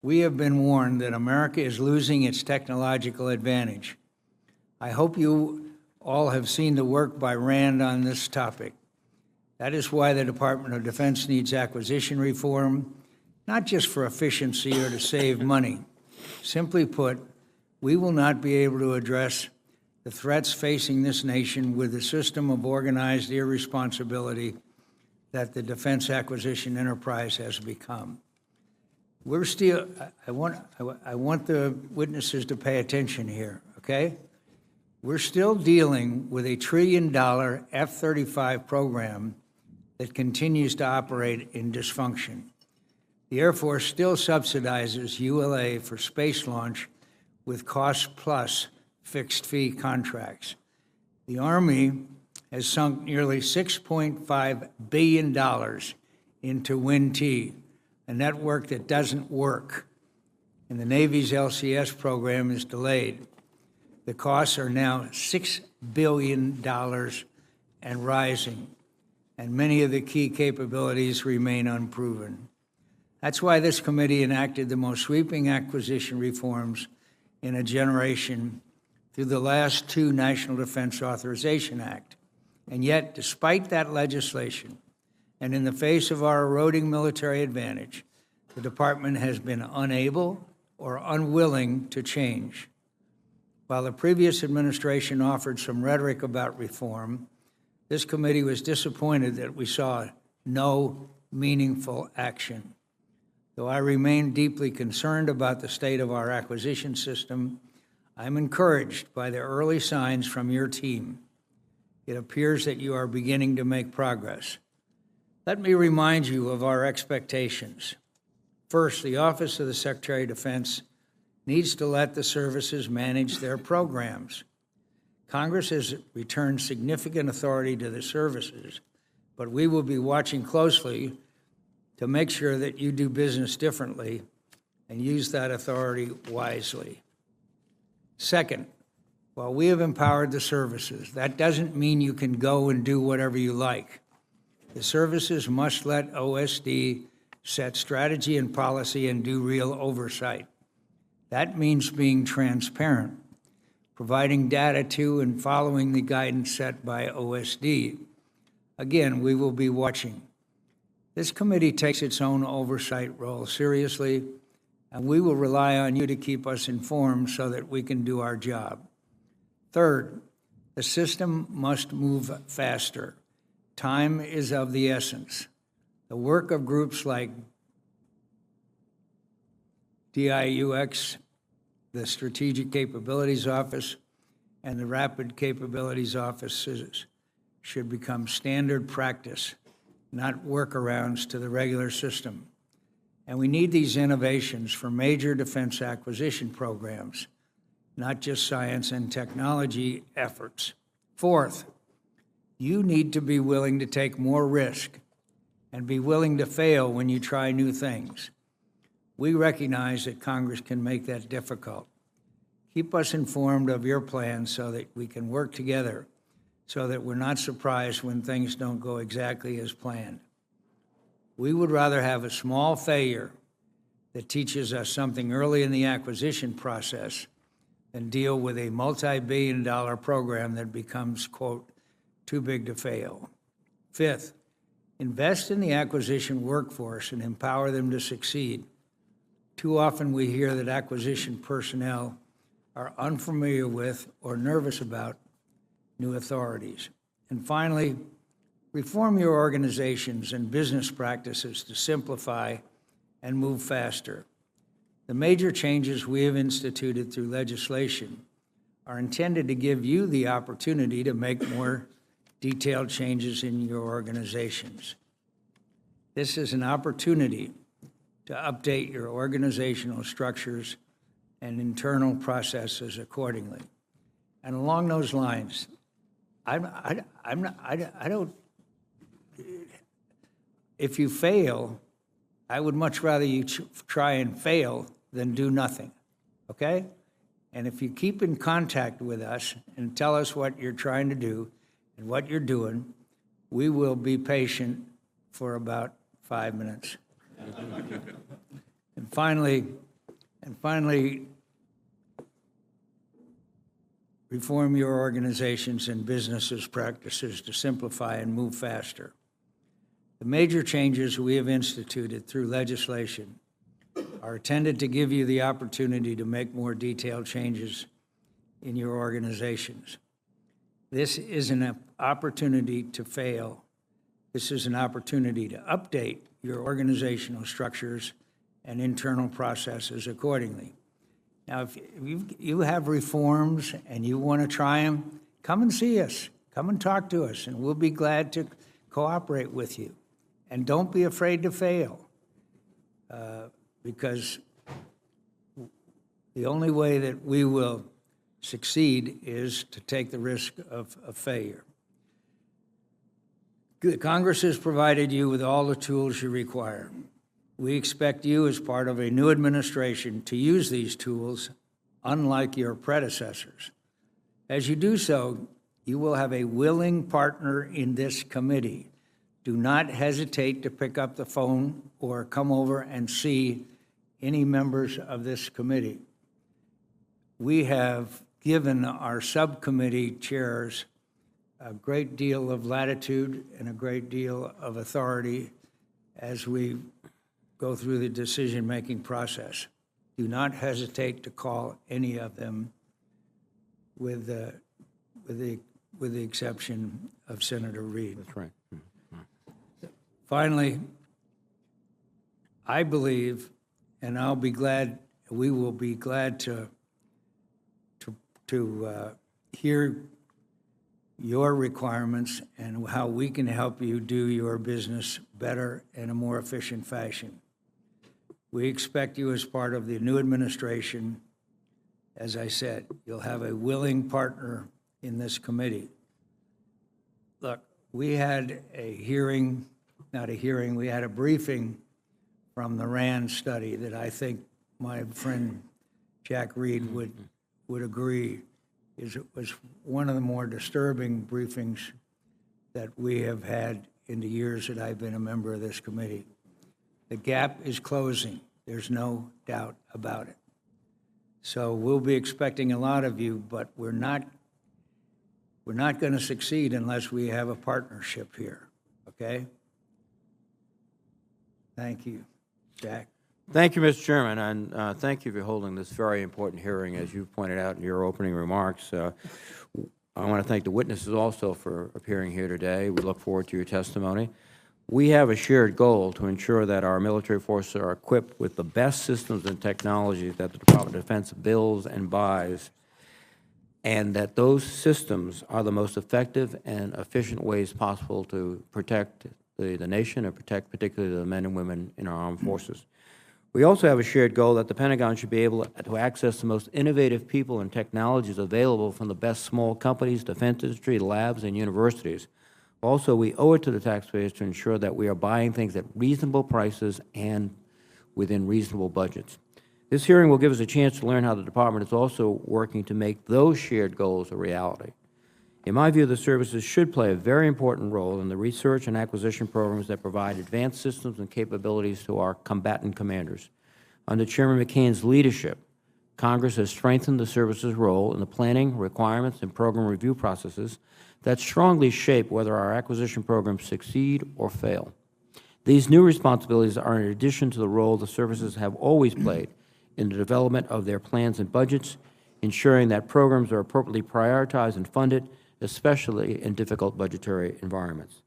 We have been warned that America is losing its technological advantage. I hope you all have seen the work by Rand on this topic. That is why the Department of Defense needs acquisition reform, not just for efficiency or to save money. Simply put, we will not be able to address the threats facing this nation with the system of organized irresponsibility that the defense acquisition enterprise has become. We're still, I want the witnesses to pay attention here, okay? We're still dealing with a $1 trillion F-35 program that continues to operate in dysfunction. The Air Force still subsidizes ULA for space launch with cost-plus fixed-fee contracts. The Army has sunk nearly $6.5 billion into WIN-T, a network that doesn't work, and the Navy's LCS program is delayed. The costs are now $6 billion and rising, and many of the key capabilities remain unproven. That's why this committee enacted the most sweeping acquisition reforms in a generation through the last two National Defense Authorization Act. And yet, despite that legislation, and in the face of our eroding military advantage, the department has been unable or unwilling to change. While the previous administration offered some rhetoric about reform, this committee was disappointed that we saw no meaningful action. Though I remain deeply concerned about the state of our acquisition system, I'm encouraged by the early signs from your team. It appears that you are beginning to make progress. Let me remind you of our expectations. First, the Office of the Secretary of Defense needs to let the services manage their programs. Congress has returned significant authority to the services, but we will be watching closely to make sure that you do business differently and use that authority wisely. Second, while we have empowered the services, that doesn't mean you can go and do whatever you like. The services must let OSD set strategy and policy and do real oversight. That means being transparent, providing data to and following the guidance set by OSD. Again, we will be watching. This committee takes its own oversight role seriously, and we will rely on you to keep us informed so that we can do our job. Third, the system must move faster. Time is of the essence. The work of groups like DIUX, the Strategic Capabilities Office, and the Rapid Capabilities Offices should become standard practice, not workarounds to the regular system. And we need these innovations for major defense acquisition programs, not just science and technology efforts. Fourth, you need to be willing to take more risk and be willing to fail when you try new things. We recognize that Congress can make that difficult. Keep us informed of your plans so that we can work together so that we're not surprised when things don't go exactly as planned. We would rather have a small failure that teaches us something early in the acquisition process than deal with a multi-billion-dollar program that becomes, quote, too big to fail. Fifth, invest in the acquisition workforce and empower them to succeed. Too often we hear that acquisition personnel are unfamiliar with or nervous about new authorities. And finally, reform your organizations and business practices to simplify and move faster. The major changes we have instituted through legislation are intended to give you the opportunity to make more detailed changes in your organizations. This is an opportunity to update your organizational structures and internal processes accordingly. And along those lines, if you fail, I would much rather you try and fail than do nothing, okay? And if you keep in contact with us and tell us what you're trying to do and what you're doing, we will be patient for about 5 minutes. And finally, And finally, reform your organizations and businesses' practices to simplify and move faster. The major changes we have instituted through legislation are intended to give you the opportunity to make more detailed changes in your organizations. This is an opportunity to fail. This is an opportunity to update your organizational structures and internal processes accordingly. Now, if you have reforms and you want to try them, come and see us. Come and talk to us, and we'll be glad to cooperate with you. And don't be afraid to fail, because the only way that we will succeed is to take the risk of failure. Congress has provided you with all the tools you require. We expect you, as part of a new administration, to use these tools, unlike your predecessors. As you do so, you will have a willing partner in this committee. Do not hesitate to pick up the phone or come over and see any members of this committee. We have given our subcommittee chairs a great deal of latitude and a great deal of authority as we go through the decision-making process. Do not hesitate to call any of them, with the exception of Senator Reid. That's right. Finally, I believe, and I'll be glad, we will be glad to hear your requirements and how we can help you do your business better in a more efficient fashion. We expect you, as part of the new administration, as I said, you'll have a willing partner in this committee. Look, we had a hearing, not a hearing, we had a briefing from the RAND study that I think my friend Jack Reed would agree was one of the more disturbing briefings that we have had in the years that I've been a member of this committee. The gap is closing. There's no doubt about it. So we'll be expecting a lot of you, but we're not going to succeed unless we have a partnership here, okay? Thank you, Jack. Thank you, Mr. Chairman, and thank you for holding this very important hearing, as you pointed out in your opening remarks. I want to thank the witnesses also for appearing here today. We look forward to your testimony. We have a shared goal to ensure that our military forces are equipped with the best systems and technologies that the Department of Defense builds and buys, and that those systems are the most effective and efficient ways possible to protect the nation and protect particularly the men and women in our armed forces. We also have a shared goal that the Pentagon should be able to access the most innovative people and technologies available from the best small companies, defense industry, labs, and universities. Also, we owe it to the taxpayers to ensure that we are buying things at reasonable prices and within reasonable budgets. This hearing will give us a chance to learn how the Department is also working to make those shared goals a reality. In my view, the services should play a very important role in the research and acquisition programs that provide advanced systems and capabilities to our combatant commanders. Under Chairman McCain's leadership, Congress has strengthened the services' role in the planning, requirements, and program review processes that strongly shape whether our acquisition programs succeed or fail. These new responsibilities are in addition to the role the services have always played in the development of their plans and budgets, ensuring that programs are appropriately prioritized and funded, especially in difficult budgetary environments.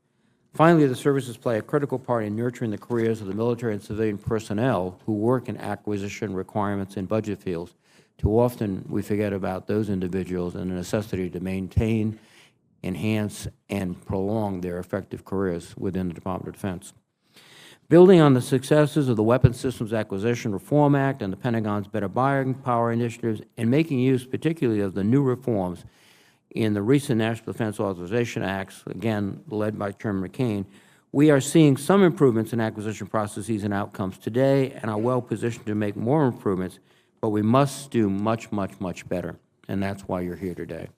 Finally, the services play a critical part in nurturing the careers of the military and civilian personnel who work in acquisition requirements and budget fields. Too often, we forget about those individuals and the necessity to maintain, enhance, and prolong their effective careers within the Department of Defense. Building on the successes of the Weapons Systems Acquisition Reform Act and the Pentagon's Better Buying Power initiatives, and making use particularly of the new reforms in the recent National Defense Authorization Acts, again led by Chairman McCain, we are seeing some improvements in acquisition processes and outcomes today and are well positioned to make more improvements, but we must do much, much, much better, and that's why you're here today.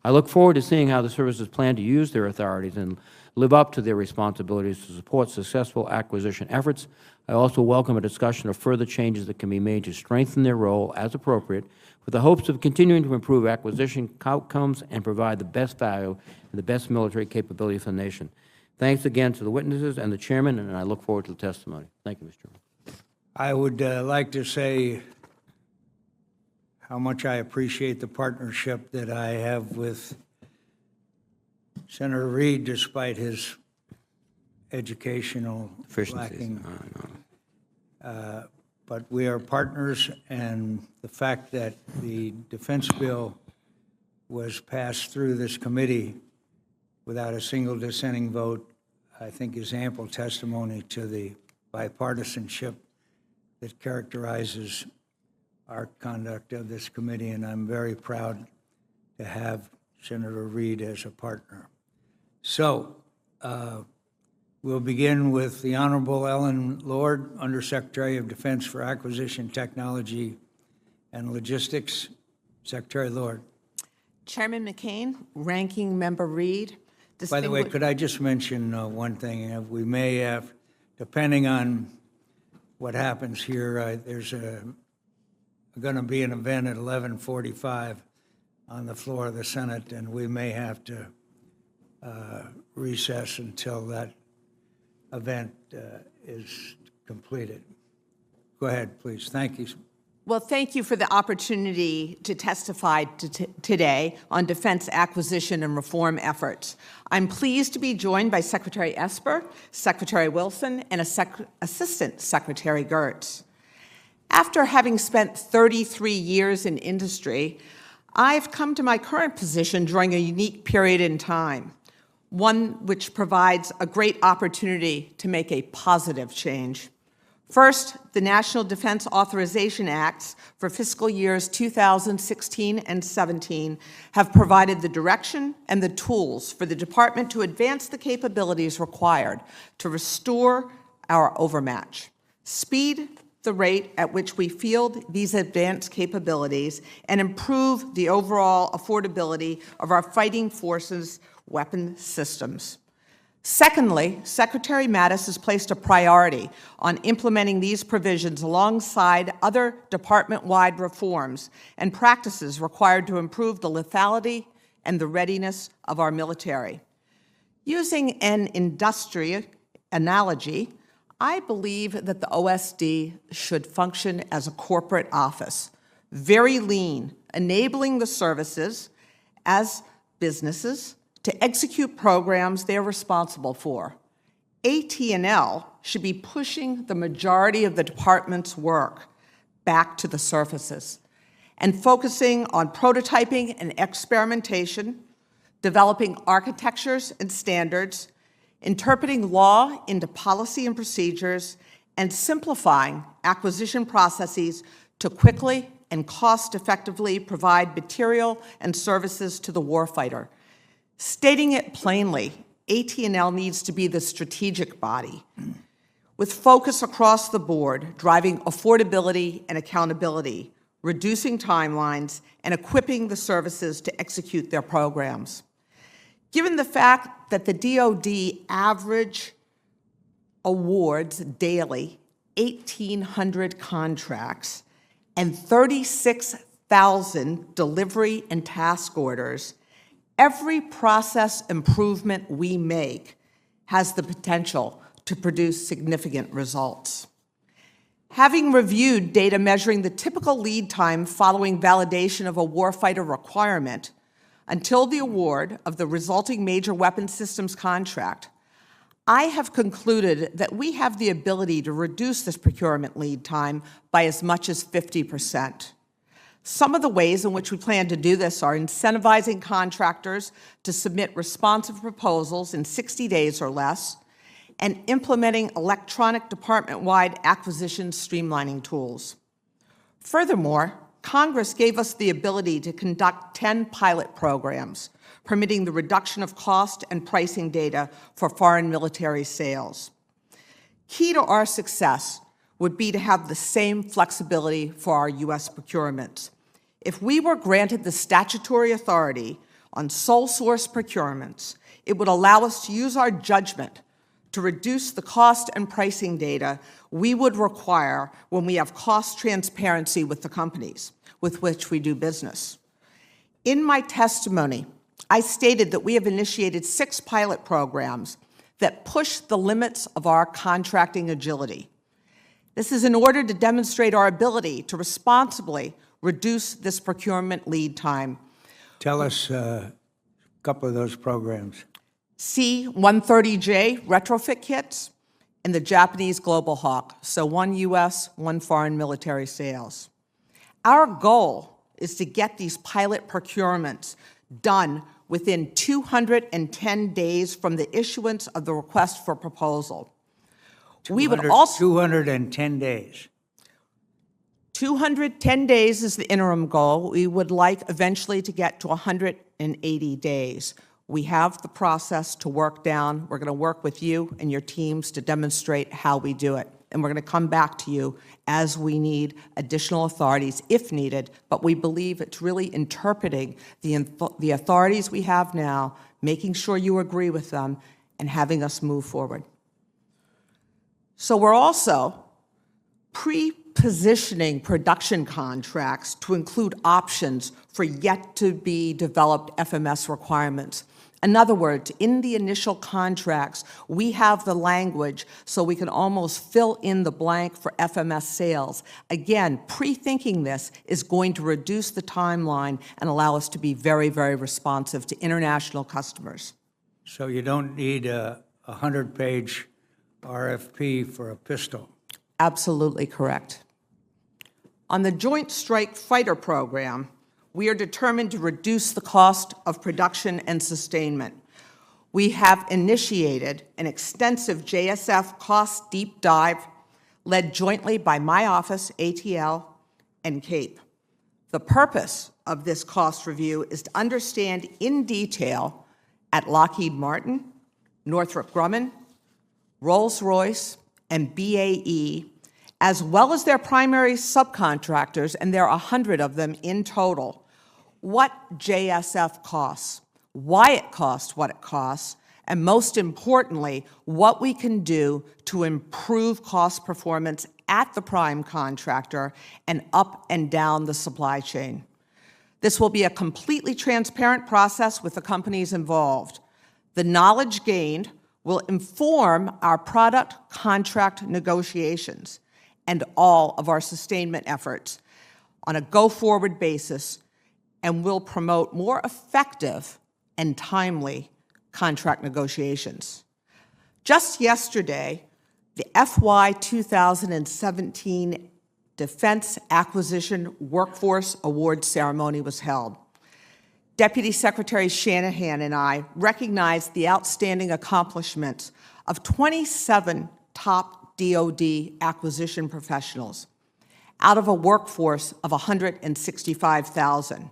I look forward to seeing how the services plan to use their authorities and live up to their responsibilities to support successful acquisition efforts. I also welcome a discussion of further changes that can be made to strengthen their role as appropriate, with the hopes of continuing to improve acquisition outcomes and provide the best value and the best military capability for the nation. Thanks again to the witnesses and the chairman, and I look forward to the testimony. Thank you, Mr. Chairman. I would like to say how much I appreciate the partnership that I have with Senator Reid, despite his educational lacking. But we are partners, and the fact that the defense bill was passed through this committee without a single dissenting vote, I think is ample testimony to the bipartisanship that characterizes our conduct of this committee, and I'm very proud to have Senator Reid as a partner. So we'll begin with the Honorable Ellen Lord, Undersecretary of Defense for Acquisition, Technology, and Logistics. Secretary Lord. Chairman McCain, Ranking Member Reid. By the way, could I just mention one thing? We may have, depending on what happens here, there's going to be an event at 11:45 on the floor of the Senate, and we may have to recess until that event is completed. Go ahead, please. Thank you. Well, thank you for the opportunity to testify today on defense acquisition and reform efforts. I'm pleased to be joined by Secretary Esper, Secretary Wilson, and Assistant Secretary Geurts. After having spent 33 years in industry, I've come to my current position during a unique period in time, one which provides a great opportunity to make a positive change. First, the National Defense Authorization Acts for fiscal years 2016 and 17 have provided the direction and the tools for the Department to advance the capabilities required to restore our overmatch, speed the rate at which we field these advanced capabilities, and improve the overall affordability of our fighting forces' weapon systems. Secondly, Secretary Mattis has placed a priority on implementing these provisions alongside other department-wide reforms and practices required to improve the lethality and the readiness of our military. Using an industry analogy, I believe that the OSD should function as a corporate office, very lean, enabling the services as businesses to execute programs they're responsible for. AT&L should be pushing the majority of the department's work back to the surfaces and focusing on prototyping and experimentation, developing architectures and standards, interpreting law into policy and procedures, and simplifying acquisition processes to quickly and cost-effectively provide material and services to the warfighter. Stating it plainly, AT&L needs to be the strategic body, with focus across the board, driving affordability and accountability, reducing timelines, and equipping the services to execute their programs. Given the fact that the DoD average awards daily 1,800 contracts and 36,000 delivery and task orders, every process improvement we make has the potential to produce significant results. Having reviewed data measuring the typical lead time following validation of a warfighter requirement until the award of the resulting major weapon systems contract, I have concluded that we have the ability to reduce this procurement lead time by as much as 50%. Some of the ways in which we plan to do this are incentivizing contractors to submit responsive proposals in 60 days or less, and implementing electronic department-wide acquisition streamlining tools. Furthermore, Congress gave us the ability to conduct 10 pilot programs, permitting the reduction of cost and pricing data for foreign military sales. Key to our success would be to have the same flexibility for our U.S. procurements. If we were granted the statutory authority, on sole source procurements, it would allow us to use our judgment to reduce the cost and pricing data we would require when we have cost transparency with the companies with which we do business. In my testimony, I stated that we have initiated 6 pilot programs that push the limits of our contracting agility. This is in order to demonstrate our ability to responsibly reduce this procurement lead time. Tell us a couple of those programs. C-130J retrofit kits and the Japanese Global Hawk, so 1 U.S., 1 foreign military sales. Our goal is to get these pilot procurements done within 210 days from the issuance of the request for proposal. We would also 210 days. 210 days is the interim goal. We would like eventually to get to 180 days. We have the process to work down. We're going to work with you and your teams to demonstrate how we do it. And we're going to come back to you as we need additional authorities, if needed. But we believe it's really interpreting the authorities we have now, making sure you agree with them, and having us move forward. So we're also pre-positioning production contracts to include options for yet-to-be-developed FMS requirements. In other words, in the initial contracts, we have the language so we can almost fill in the blank for FMS sales. Again, pre-thinking this is going to reduce the timeline and allow us to be very, very responsive to international customers. So you don't need a 100-page RFP for a pistol. Absolutely correct. On the Joint Strike Fighter program, we are determined to reduce the cost of production and sustainment. We have initiated an extensive JSF cost deep dive led jointly by my office, ATL, and CAPE. The purpose of this cost review is to understand in detail at Lockheed Martin, Northrop Grumman, Rolls-Royce, and BAE, as well as their primary subcontractors, and there are 100 of them in total, what JSF costs, why it costs what it costs, and most importantly, what we can do to improve cost performance at the prime contractor and up and down the supply chain. This will be a completely transparent process with the companies involved. The knowledge gained will inform our product contract negotiations and all of our sustainment efforts on a go-forward basis, and will promote more effective and timely contract negotiations. Just yesterday, the FY 2017 Defense Acquisition Workforce Award ceremony was held. Deputy Secretary Shanahan and I recognized the outstanding accomplishments of 27 top DoD acquisition professionals out of a workforce of 165,000.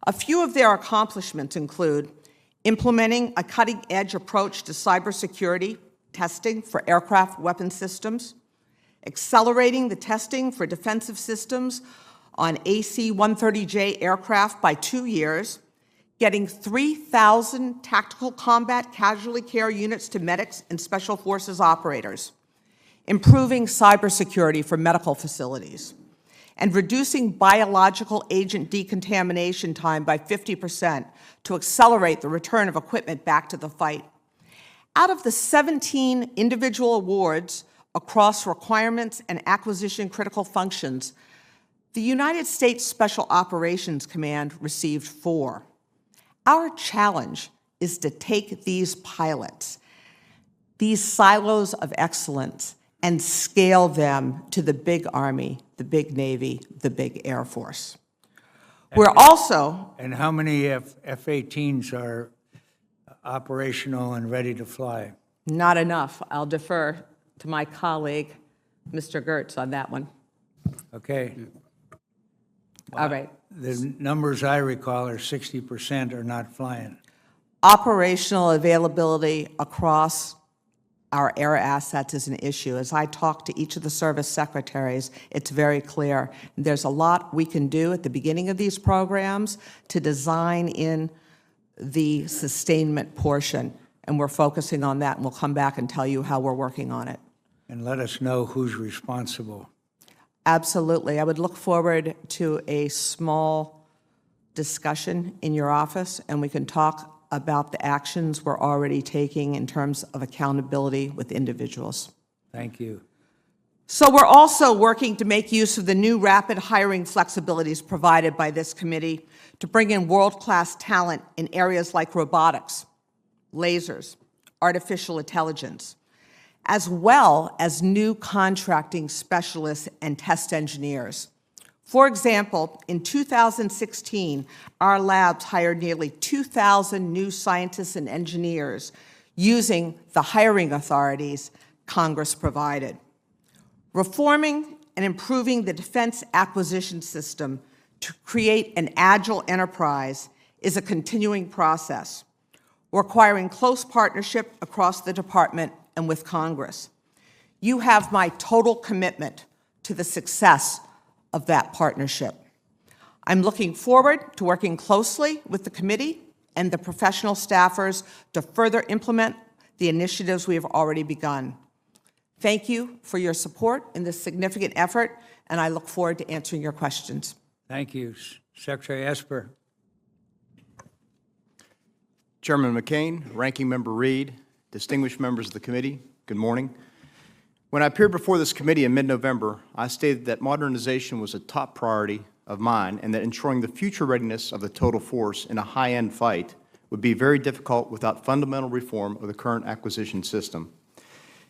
A few of their accomplishments include implementing a cutting-edge approach to cybersecurity testing for aircraft weapon systems, accelerating the testing for defensive systems on AC-130J aircraft by 2 years, getting 3,000 tactical combat casualty care units to medics and special forces operators, improving cybersecurity for medical facilities, and reducing biological agent decontamination time by 50% to accelerate the return of equipment back to the fight. Out of the 17 individual awards across requirements and acquisition critical functions, the United States Special Operations Command received 4. Our challenge is to take these pilots, these silos of excellence, and scale them to the big Army, the big Navy, the big Air Force. We're also... And how many F-18s are operational and ready to fly? Not enough. I'll defer to my colleague, Mr. Geurts, on that one. Okay. All right. The numbers I recall are 60% are not flying. Operational availability across our air assets is an issue. As I talk to each of the service secretaries, it's very clear. There's a lot we can do at the beginning of these programs to design in the sustainment portion, and we're focusing on that, and we'll come back and tell you how we're working on it. And let us know who's responsible. Absolutely. I would look forward to a small discussion in your office, and we can talk about the actions we're already taking in terms of accountability with individuals. Thank you. So we're also working to make use of the new rapid hiring flexibilities provided by this committee to bring in world-class talent in areas like robotics, lasers, artificial intelligence, as well as new contracting specialists and test engineers. For example, in 2016, our labs hired nearly 2,000 new scientists and engineers using the hiring authorities Congress provided. Reforming and improving the defense acquisition system to create an agile enterprise is a continuing process, requiring close partnership across the department and with Congress. You have my total commitment to the success of that partnership. I'm looking forward to working closely with the committee and the professional staffers to further implement the initiatives we have already begun. Thank you for your support in this significant effort, and I look forward to answering your questions. Thank you. Secretary Esper. Chairman McCain, Ranking Member Reed, distinguished members of the committee, good morning. When I appeared before this committee in mid-November, I stated that modernization was a top priority of mine and that ensuring the future readiness of the total force in a high-end fight would be very difficult without fundamental reform of the current acquisition system.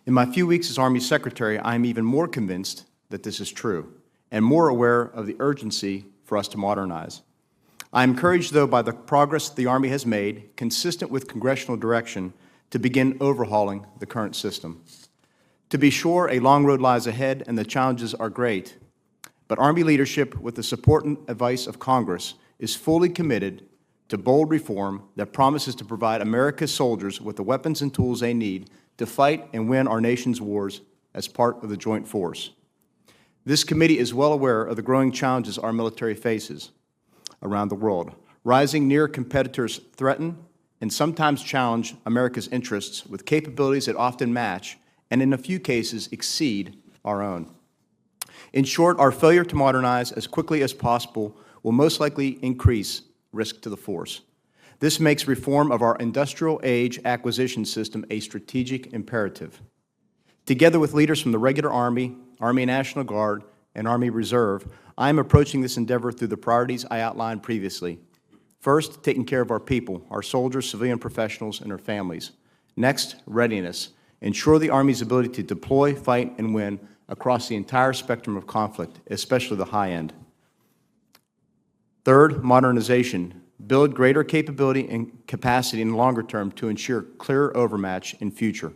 In my few weeks as Army Secretary, I am even more convinced that this is true and more aware of the urgency for us to modernize. I am encouraged, though, by the progress the Army has made, consistent with congressional direction, to begin overhauling the current system. To be sure, a long road lies ahead and the challenges are great, but Army leadership, with the support and advice of Congress, is fully committed to bold reform that promises to provide America's soldiers with the weapons and tools they need to fight and win our nation's wars as part of the joint force. This committee is well aware of the growing challenges our military faces around the world. Rising near competitors threaten and sometimes challenge America's interests with capabilities that often match and in a few cases exceed our own. In short, our failure to modernize as quickly as possible will most likely increase risk to the force. This makes reform of our industrial age acquisition system a strategic imperative. Together with leaders from the regular Army, Army National Guard, and Army Reserve, I am approaching this endeavor through the priorities I outlined previously. First, taking care of our people, our soldiers, civilian professionals, and their families. Next, readiness. Ensure the Army's ability to deploy, fight, and win across the entire spectrum of conflict, especially the high end. Third, modernization. Build greater capability and capacity in the longer term to ensure clear overmatch in future.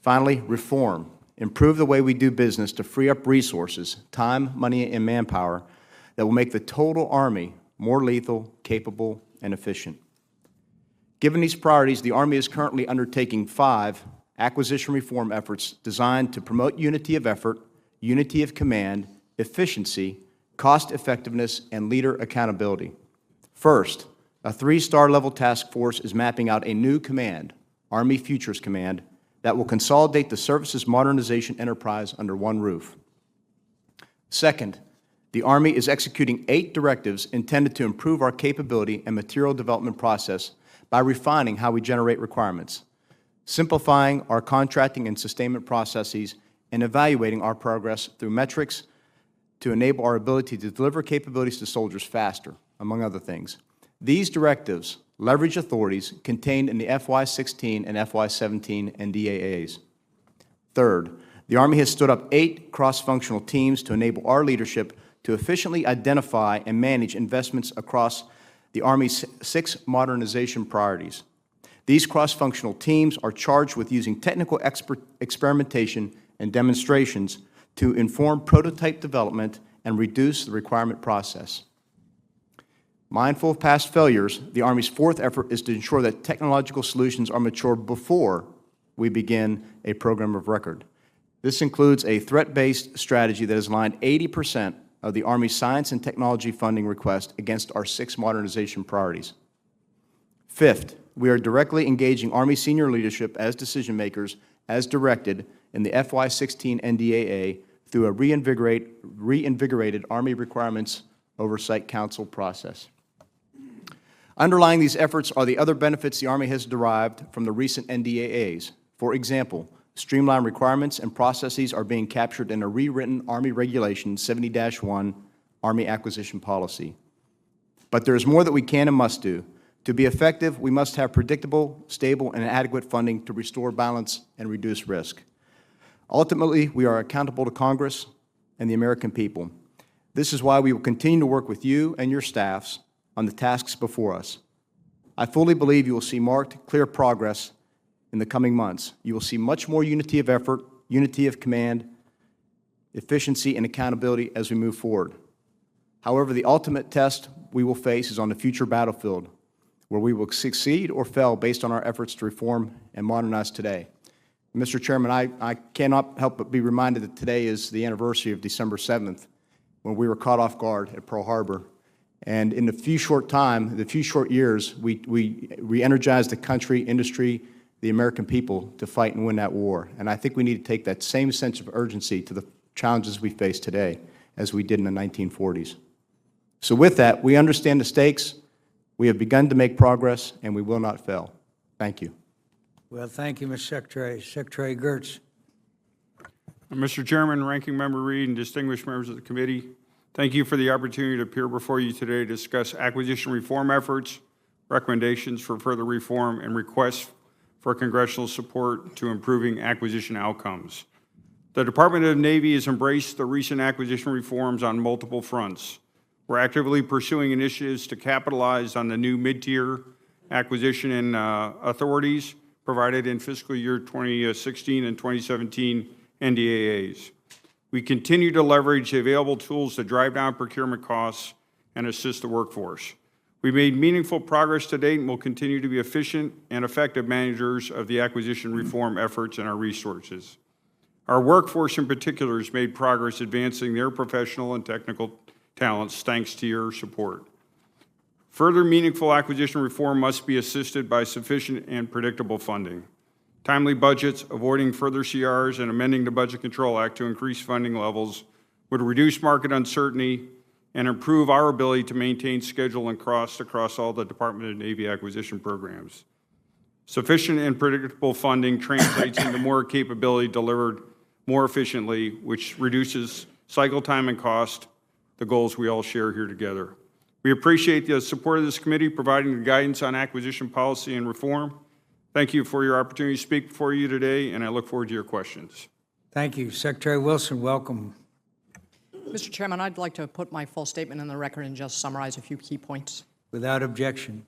Finally, reform. Improve the way we do business to free up resources, time, money, and manpower that will make the total Army more lethal, capable, and efficient. Given these priorities, the Army is currently undertaking 5 acquisition reform efforts designed to promote unity of effort, unity of command, efficiency, cost effectiveness, and leader accountability. First, a 3-star level task force is mapping out a new command, Army Futures Command, that will consolidate the services modernization enterprise under one roof. Second, the Army is executing 8 directives intended to improve our capability and material development process by refining how we generate requirements, simplifying our contracting and sustainment processes, and evaluating our progress through metrics to enable our ability to deliver capabilities to soldiers faster, among other things. These directives leverage authorities contained in the FY16 and FY17 NDAAs. Third, the Army has stood up 8 cross-functional teams to enable our leadership to efficiently identify and manage investments across the Army's 6 modernization priorities. These cross-functional teams are charged with using technical experimentation and demonstrations to inform prototype development and reduce the requirement process. Mindful of past failures, the Army's 4th effort is to ensure that technological solutions are mature before we begin a program of record. This includes a threat-based strategy that has aligned 80% of the Army's science and technology funding request against our 6 modernization priorities. Fifth, we are directly engaging Army senior leadership as decision makers as directed in the FY16 NDAA through a reinvigorated Army Requirements Oversight Council process. Underlying these efforts are the other benefits the Army has derived from the recent NDAAs. For example, streamlined requirements and processes are being captured in a rewritten Army Regulation 70-1 Army Acquisition Policy. But there is more that we can and must do. To be effective, we must have predictable, stable, and adequate funding to restore balance and reduce risk. Ultimately, we are accountable to Congress and the American people. This is why we will continue to work with you and your staffs on the tasks before us. I fully believe you will see marked, clear progress in the coming months. You will see much more unity of effort, unity of command, efficiency, and accountability as we move forward. However, the ultimate test we will face is on the future battlefield, where we will succeed or fail based on our efforts to reform and modernize today. Mr. Chairman, I cannot help but be reminded that today is the anniversary of December 7th, when we were caught off guard at Pearl Harbor. And in the few short years, we re-energized the country, industry, the American people to fight and win that war. And I think we need to take that same sense of urgency to the challenges we face today as we did in the 1940s. So with that, we understand the stakes, we have begun to make progress, and we will not fail. Thank you. Well, thank you, Mr. Secretary. Secretary Geurts. Mr. Chairman, Ranking Member Reed, and distinguished members of the committee, thank you for the opportunity to appear before you today to discuss acquisition reform efforts, recommendations for further reform, and requests for congressional support to improving acquisition outcomes. The Department of the Navy has embraced the recent acquisition reforms on multiple fronts. We're actively pursuing initiatives to capitalize on the new mid-tier acquisition and authorities provided in fiscal year 2016 and 2017 NDAAs. We continue to leverage the available tools to drive down procurement costs and assist the workforce. We've made meaningful progress to date and will continue to be efficient and effective managers of the acquisition reform efforts and our resources. Our workforce in particular has made progress advancing their professional and technical talents thanks to your support. Further meaningful acquisition reform must be assisted by sufficient and predictable funding. Timely budgets, avoiding further CRs, and amending the Budget Control Act to increase funding levels would reduce market uncertainty and improve our ability to maintain schedule and cost across all the Department of Navy acquisition programs. Sufficient and predictable funding translates into more capability delivered more efficiently, which reduces cycle time and cost, the goals we all share here together. We appreciate the support of this committee providing the guidance on acquisition policy and reform. Thank you for your opportunity to speak before you today, and I look forward to your questions. Thank you. Secretary Wilson, welcome. Mr. Chairman, I'd like to put my full statement in the record and just summarize a few key points. Without objection.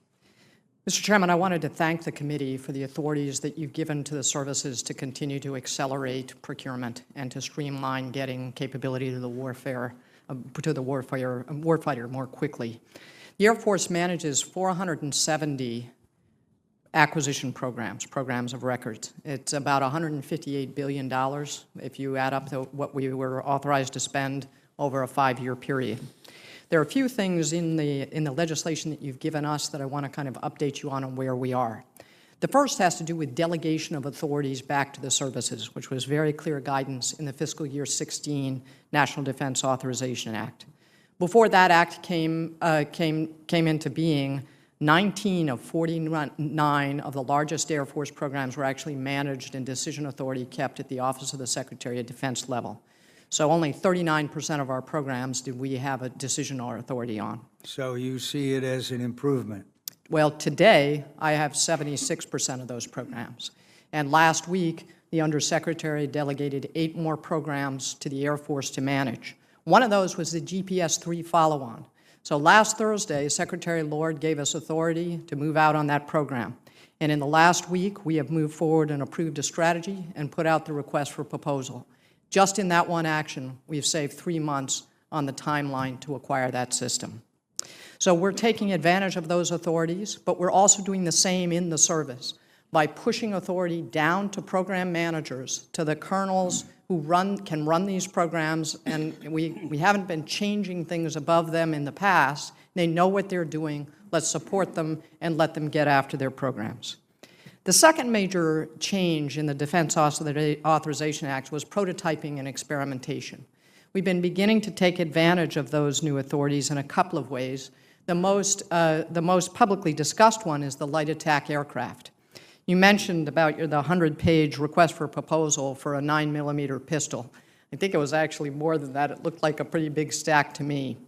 Mr. Chairman, I wanted to thank the committee for the authorities that you've given to the services to continue to accelerate procurement and to streamline getting capability to the warfighter more quickly. The Air Force manages 470 acquisition programs of record. It's about $158 billion if you add up to what we were authorized to spend over a 5-year period. There are a few things in the legislation that you've given us that I want to kind of update you on where we are. The first has to do with delegation of authorities back to the services, which was very clear guidance in the fiscal year 16 National Defense Authorization Act. Before that act came into being, 19 of 49 of the largest Air Force programs were actually managed and decision authority kept at the Office of the Secretary of Defense level. So only 39% of our programs did we have a decision or authority on. So you see it as an improvement. Well, today, I have 76% of those programs. And last week, the Undersecretary delegated 8 more programs to the Air Force to manage. One of those was the GPS-3 follow-on. So last Thursday, Secretary Lord gave us authority to move out on that program. And in the last week, we have moved forward and approved a strategy and put out the request for proposal. Just in that one action, we've saved 3 months on the timeline to acquire that system. So we're taking advantage of those authorities, but we're also doing the same in the service by pushing authority down to program managers, to the colonels who can run these programs, and we haven't been changing things above them in the past. They know what they're doing. Let's support them and let them get after their programs. The second major change in the Defense Authorization Act was prototyping and experimentation. We've been beginning to take advantage of those new authorities in a couple of ways. The most publicly discussed one is the light attack aircraft. You mentioned about the 100-page request for proposal for a 9mm pistol. I think it was actually more than that. It looked like a pretty big stack to me.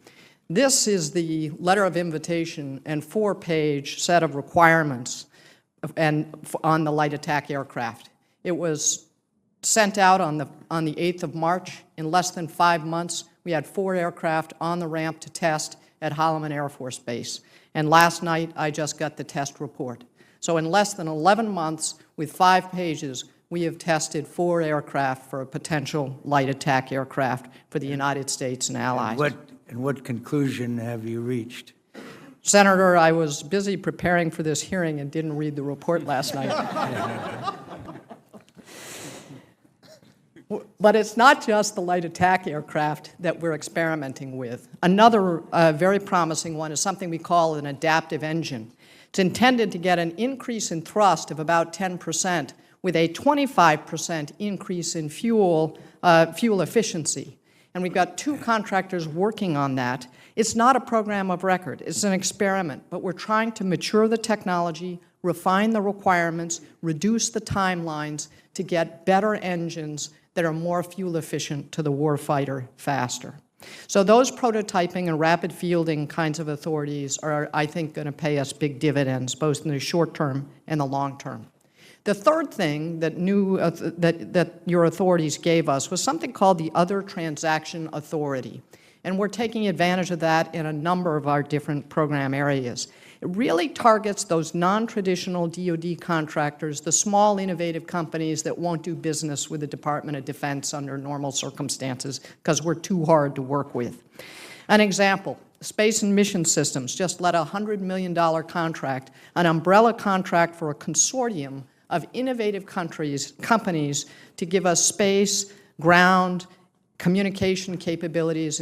This is the letter of invitation and 4-page set of requirements on the light attack aircraft. It was sent out on the 8th of March. In less than 5 months, we had 4 aircraft on the ramp to test at Holloman Air Force Base. And last night, I just got the test report. So in less than 11 months, with 5 pages, we have tested 4 aircraft for a potential light attack aircraft for the United States and allies. And what conclusion have you reached? Senator, I was busy preparing for this hearing and didn't read the report last night. But it's not just the light attack aircraft that we're experimenting with. Another very promising one is something we call an adaptive engine. It's intended to get an increase in thrust of about 10% with a 25% increase in fuel efficiency. And we've got 2 contractors working on that. It's not a program of record. It's an experiment, but we're trying to mature the technology, refine the requirements, reduce the timelines to get better engines that are more fuel efficient to the warfighter faster. So those prototyping and rapid fielding kinds of authorities are, I think, going to pay us big dividends, both in the short term and the long term. The third thing that that your authorities gave us was something called the Other Transaction Authority. And we're taking advantage of that in a number of our different program areas. It really targets those non-traditional DoD contractors, the small innovative companies that won't do business with the Department of Defense under normal circumstances because we're too hard to work with. An example, Space and Mission Systems just let a $100 million contract, an umbrella contract for a consortium of innovative companies to give us space, ground, communication capabilities,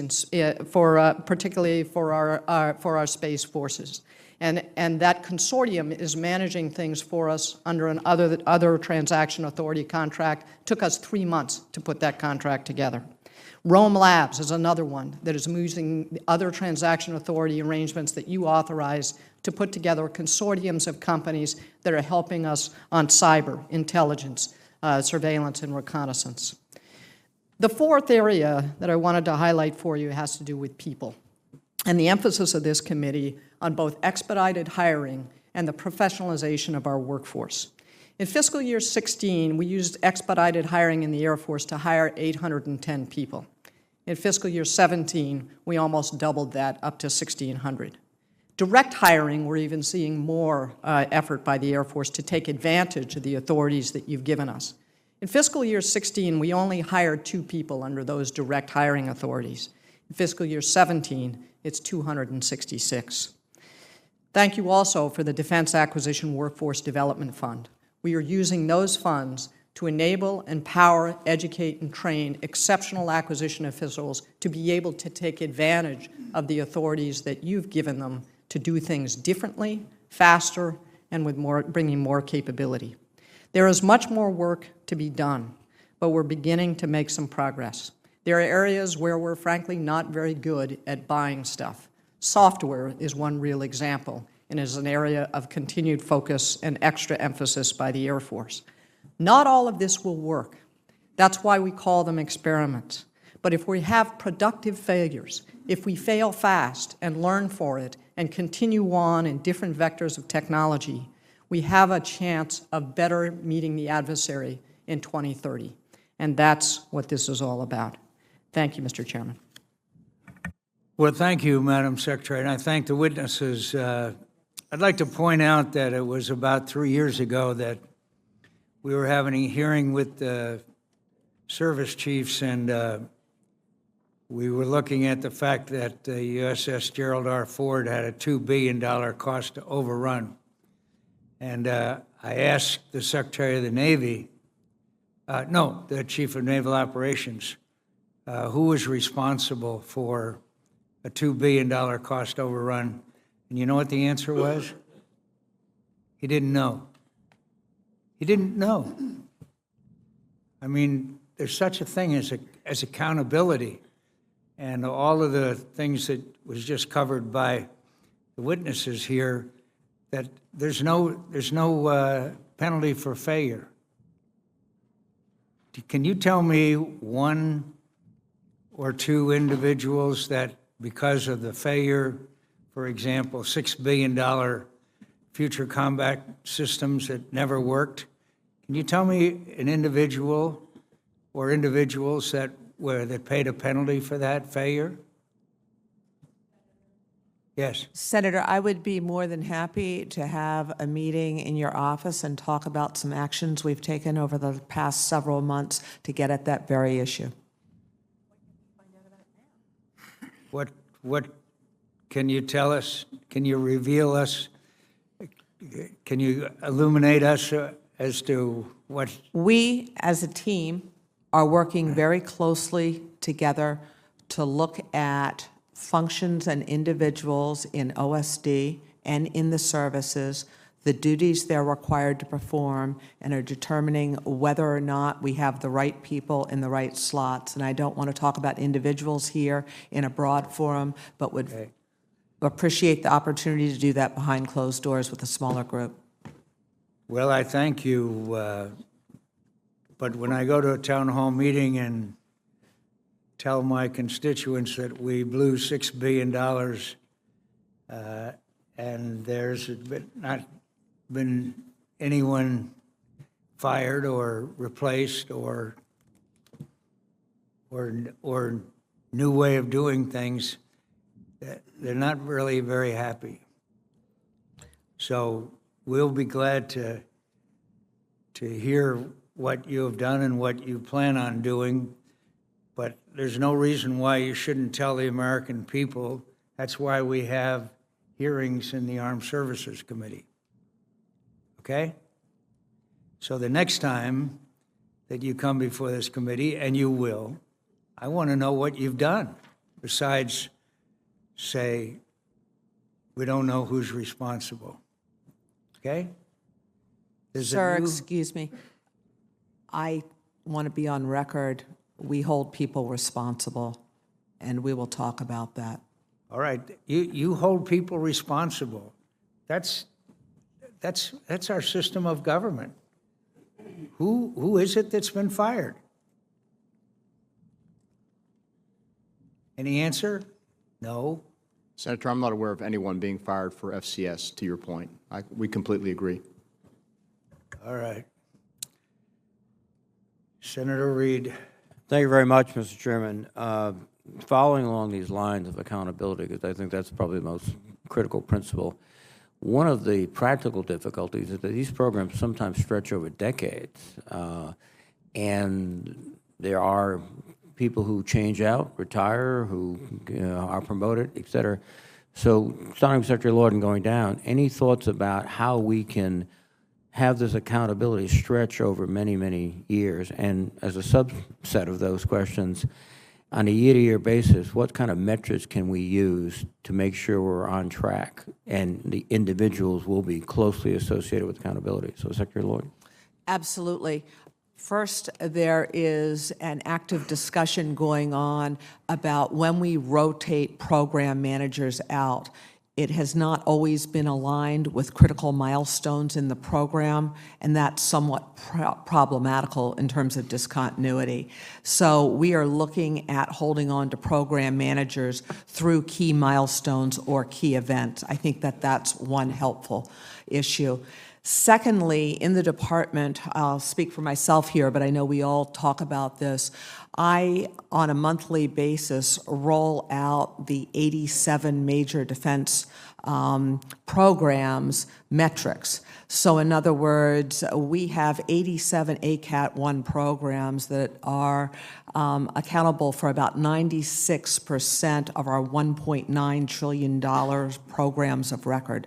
particularly for our space forces. And that consortium is managing things for us under an other transaction authority contract. It took us 3 months to put that contract together. Rome Labs is another one that is using the other transaction authority arrangements that you authorize to put together consortiums of companies that are helping us on cyber, intelligence, surveillance, and reconnaissance. The fourth area that I wanted to highlight for you has to do with people, and the emphasis of this committee on both expedited hiring and the professionalization of our workforce. In fiscal year 16, we used expedited hiring in the Air Force to hire 810 people. In fiscal year 17, we almost doubled that up to 1,600. Direct hiring, we're even seeing more effort by the Air Force to take advantage of the authorities that you've given us. In fiscal year 16, we only hired 2 people under those direct hiring authorities. In fiscal year 17, it's 266. Thank you also for the Defense Acquisition Workforce Development Fund. We are using those funds to enable, empower, educate, and train exceptional acquisition officials to be able to take advantage of the authorities that you've given them to do things differently, faster, and with bringing more capability. There is much more work to be done, but we're beginning to make some progress. There are areas where we're frankly not very good at buying stuff. Software is one real example and is an area of continued focus and extra emphasis by the Air Force. Not all of this will work. That's why we call them experiments. But if we have productive failures, if we fail fast and learn for it and continue on in different vectors of technology, we have a chance of better meeting the adversary in 2030. And that's what this is all about. Thank you, Mr. Chairman. Well, thank you, Madam Secretary, and I thank the witnesses. I'd like to point out that it was about 3 years ago that we were having a hearing with the service chiefs, and we were looking at the fact that the USS Gerald R. Ford had a $2 billion cost overrun. And I asked the Secretary of the Navy No, the Chief of Naval Operations, who was responsible for a $2 billion cost overrun. And you know what the answer was? He didn't know. He didn't know. I mean, there's such a thing as accountability, and all of the things that was just covered by the witnesses here, that there's no penalty for failure. Can you tell me one or two individuals that, because of the failure, for example, $6 billion future combat systems that never worked? Can you tell me an individual or individuals that paid a penalty for that failure? Yes. Senator, I would be more than happy to have a meeting in your office and talk about some actions we've taken over the past several months to get at that very issue. What can you tell us? Can you reveal us? Can you illuminate us as to what? We, as a team, are working very closely together to look at functions and individuals in OSD and in the services, the duties they're required to perform, and are determining whether or not we have the right people in the right slots. And I don't want to talk about individuals here in a broad forum, but would appreciate the opportunity to do that behind closed doors with a smaller group. Well, I thank you, but when I go to a town hall meeting and tell my constituents that we blew $6 billion, and there's not been anyone fired or replaced or new way of doing things, they're not really very happy. So we'll be glad to hear what you have done and what you plan on doing, but there's no reason why you shouldn't tell the American people. That's why we have hearings in the Armed Services Committee. Okay? So the next time that you come before this committee, and you will, I want to know what you've done besides say, we don't know who's responsible. Okay? Sir, excuse me. I want to be on record. We hold people responsible, and we will talk about that. All right, you hold people responsible. That's our system of government. Who is it that's been fired? Any answer? No. Senator, I'm not aware of anyone being fired for FCS, to your point. We completely agree. All right. Senator Reed. Thank you very much, Mr. Chairman. Following along these lines of accountability, because I think that's probably the most critical principle, one of the practical difficulties is that these programs sometimes stretch over decades, and there are people who change out, retire, who are promoted, et cetera. So, starting with Secretary Lord going down, any thoughts about how we can have this accountability stretch over many, many years? And as a subset of those questions, on a year-to-year basis, what kind of metrics can we use to make sure we're on track and the individuals will be closely associated with accountability? So, Secretary Lord. Absolutely. First, there is an active discussion going on about when we rotate program managers out. It has not always been aligned with critical milestones in the program, and that's somewhat problematical in terms of discontinuity. So we are looking at holding on to program managers through key milestones or key events. I think that that's one helpful issue. Secondly, in the department, I'll speak for myself here, but I know we all talk about this, I, on a monthly basis, roll out the 87 major defense programs metrics. So in other words, we have 87 ACAT-1 programs that are accountable for about 96% of our $1.9 trillion programs of record.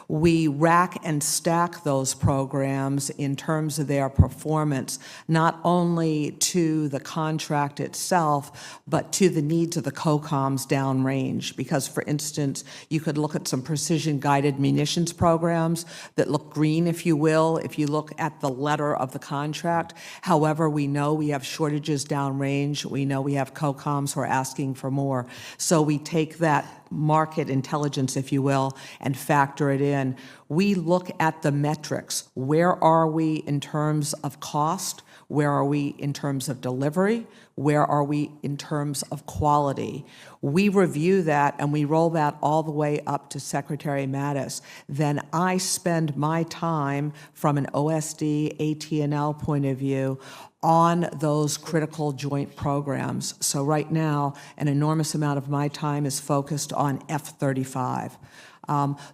We rack and stack those programs in terms of their performance, not only to the contract itself, but to the needs of the COCOMs downrange. Because, for instance, you could look at some precision-guided munitions programs that look green, if you will, if you look at the letter of the contract. However, we know we have shortages downrange. We know we have COCOMs who are asking for more. So we take that market intelligence, if you will, and factor it in. We look at the metrics. Where are we in terms of cost? Where are we in terms of delivery? Where are we in terms of quality? We review that and we roll that all the way up to Secretary Mattis. Then I spend my time from an OSD, AT&L point of view on those critical joint programs. So right now, an enormous amount of my time is focused on F-35.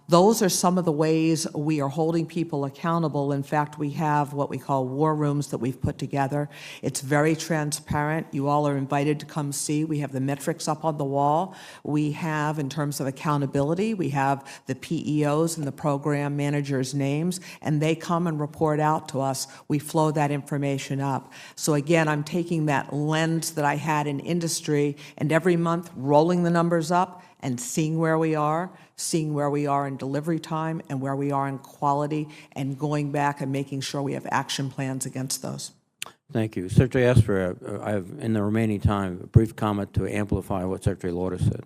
Those are some of the ways we are holding people accountable. In fact, we have what we call war rooms that we've put together. It's very transparent. You all are invited to come see. We have the metrics up on the wall. We have, in terms of accountability, we have the PEOs and the program managers' names, and they come and report out to us. We flow that information up. So again, I'm taking that lens that I had in industry, and every month rolling the numbers up and seeing where we are in delivery time and where we are in quality, and going back and making sure we have action plans against those. Thank you. Secretary Esper, I have, in the remaining time, a brief comment to amplify what Secretary Lauder said.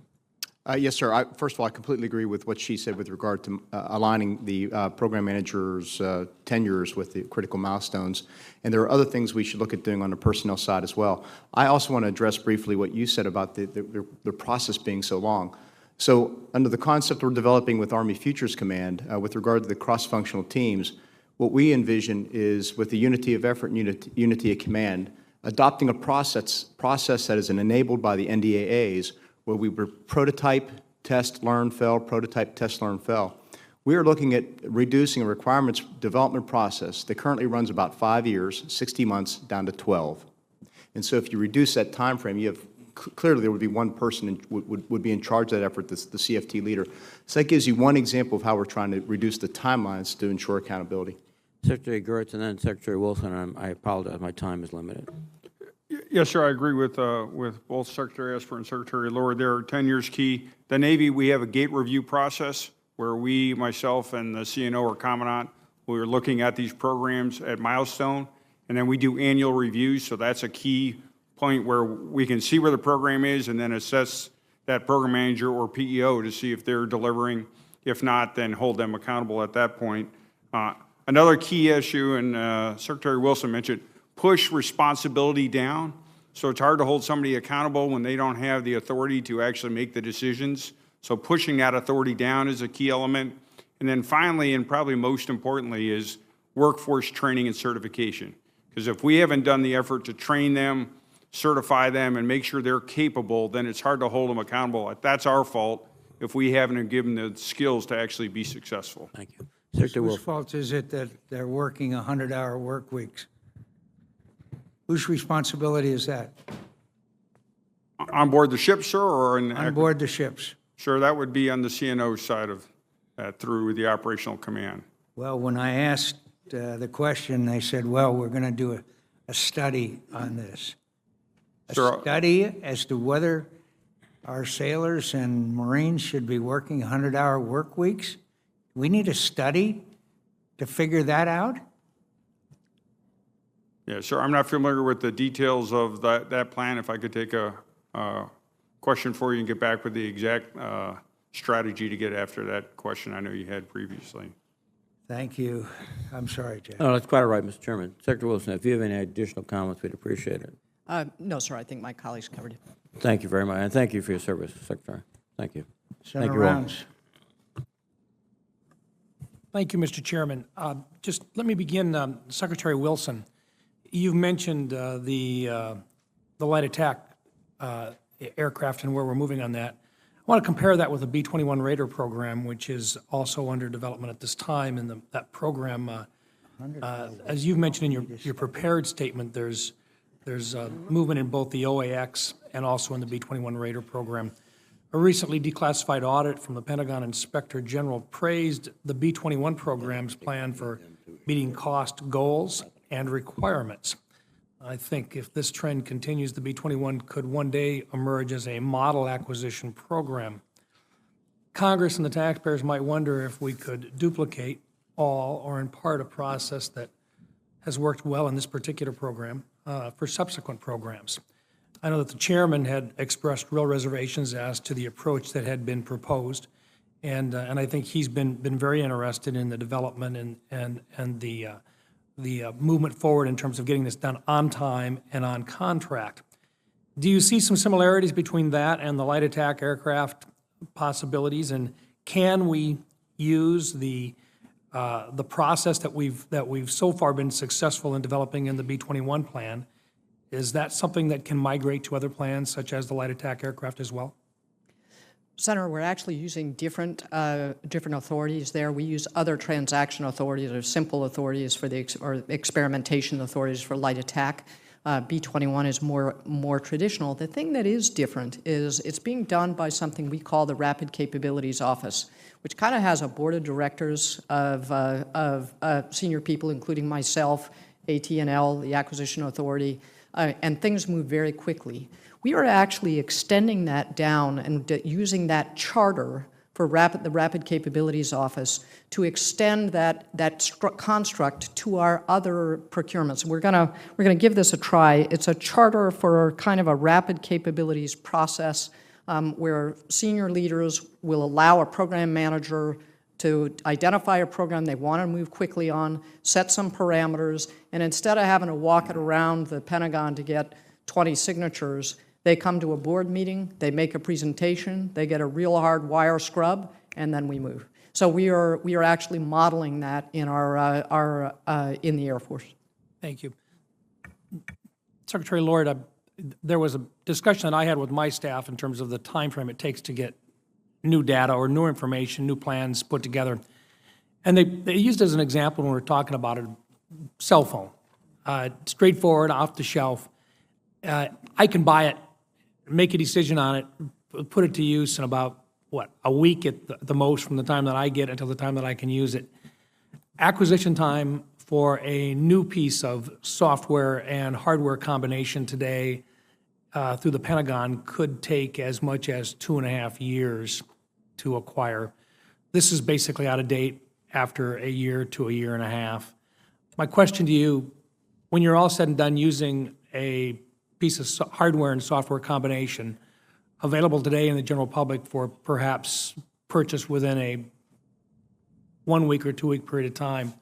Yes, sir. First of all, I completely agree with what she said with regard to aligning the program managers' tenures with the critical milestones. And there are other things we should look at doing on the personnel side as well. I also want to address briefly what you said about the process being so long. So under the concept we're developing with Army Futures Command, with regard to the cross-functional teams, what we envision is, with the unity of effort and unity of command, adopting a process that is enabled by the NDAAs, where we prototype, test, learn, fail, prototype, test, learn, fail. We are looking at reducing a requirements development process that currently runs about 5 years, 60 months, down to 12. And so if you reduce that time frame, you have clearly there would be one person would be in charge of that effort, the CFT leader. So that gives you one example of how we're trying to reduce the timelines to ensure accountability. Secretary Geurts and then Secretary Wilson, and I apologize, my time is limited. Yes, sir, I agree with both Secretary Esper and Secretary Lauder. There are 10 years key. The Navy, we have a gate review process where we, myself, and the CNO or Commandant, we're looking at these programs at milestone, and then we do annual reviews, so that's a key point where we can see where the program is and then assess that program manager or PEO to see if they're delivering. If not, then hold them accountable at that point. Another key issue, and Secretary Wilson mentioned, push responsibility down. So it's hard to hold somebody accountable when they don't have the authority to actually make the decisions. So pushing that authority down is a key element. And then finally, and probably most importantly, is workforce training and certification. Because if we haven't done the effort to train them, certify them, and make sure they're capable, then it's hard to hold them accountable. That's our fault if we haven't given them the skills to actually be successful. Thank you. Secretary Whose Wilson. fault is it that they're working 100-hour work weeks? Whose responsibility is that? On board the ship, sir, or On board the ships? Sure, that would be on the CNO side of that through the operational command. Well, when I asked the question, they said, well, we're going to do a study on this. A study as to whether our sailors and Marines should be working 100-hour work weeks? We need a study to figure that out? Yeah, sir, I'm not familiar with the details of that plan. If I could take a question for you and get back with the exact strategy to get after that question I know you had previously. Thank you. I'm sorry, Jeff. Oh, that's quite all right, Mr. Chairman. Secretary Wilson, if you have any additional comments, we'd appreciate it. No, sir, I think my colleagues covered it. Thank you very much, and thank you for your service, Secretary. Thank you. Senator Thank you all. Rounds. Thank you, Mr. Chairman. Just let me begin, Secretary Wilson. You've mentioned the light attack aircraft and where we're moving on that. I want to compare that with the B-21 Raider program, which is also under development at this time. And that program, as you've mentioned in your prepared statement, there's movement in both the OAX and also in the B-21 Raider program. A recently declassified audit from the Pentagon Inspector General praised the B-21 program's plan for meeting cost goals and requirements. I think if this trend continues, the B-21 could one day emerge as a model acquisition program. Congress and the taxpayers might wonder if we could duplicate all or in part a process that has worked well in this particular program for subsequent programs. I know that the chairman had expressed real reservations as to the approach that had been proposed, and I think he's been very interested in the development and the movement forward in terms of getting this done on time and on contract. Do you see some similarities between that and the light attack aircraft possibilities, and can we use the process that we've so far been successful in developing in the B-21 plan? Is that something that can migrate to other plans, such as the light attack aircraft as well? Senator, we're actually using different authorities there. We use other transaction authorities or simple authorities for or experimentation authorities for light attack. B-21 is more traditional. The thing that is different is it's being done by something we call the Rapid Capabilities Office, which kind of has a board of directors of senior people, including myself, AT&L, the Acquisition Authority, and things move very quickly. We are actually extending that down and using that charter for the Rapid Capabilities Office to extend that construct to our other procurements. We're gonna give this a try. It's a charter for kind of a rapid capabilities process where senior leaders will allow a program manager to identify a program they want to move quickly on, set some parameters, and instead of having to walk it around the Pentagon to get 20 signatures, they come to a board meeting, they make a presentation, they get a real hard wire scrub, and then we move. So we are actually modeling that in in the Air Force. Thank you. Secretary Lord, there was a discussion that I had with my staff in terms of the time frame it takes to get new data or new information, new plans put together. And they used as an example when we were talking about a cell phone, straightforward, off the shelf. I can buy it, make a decision on it, put it to use in about, a week at the most from the time that I get until the time that I can use it. Acquisition time for a new piece of software and hardware combination today through the Pentagon could take as much as 2.5 years to acquire. This is basically out of date after a year to a year and a half. My question to you, when you're all said and done using a piece of hardware and software combination available today in the general public for perhaps purchase within a 1 week or 2 week period of time,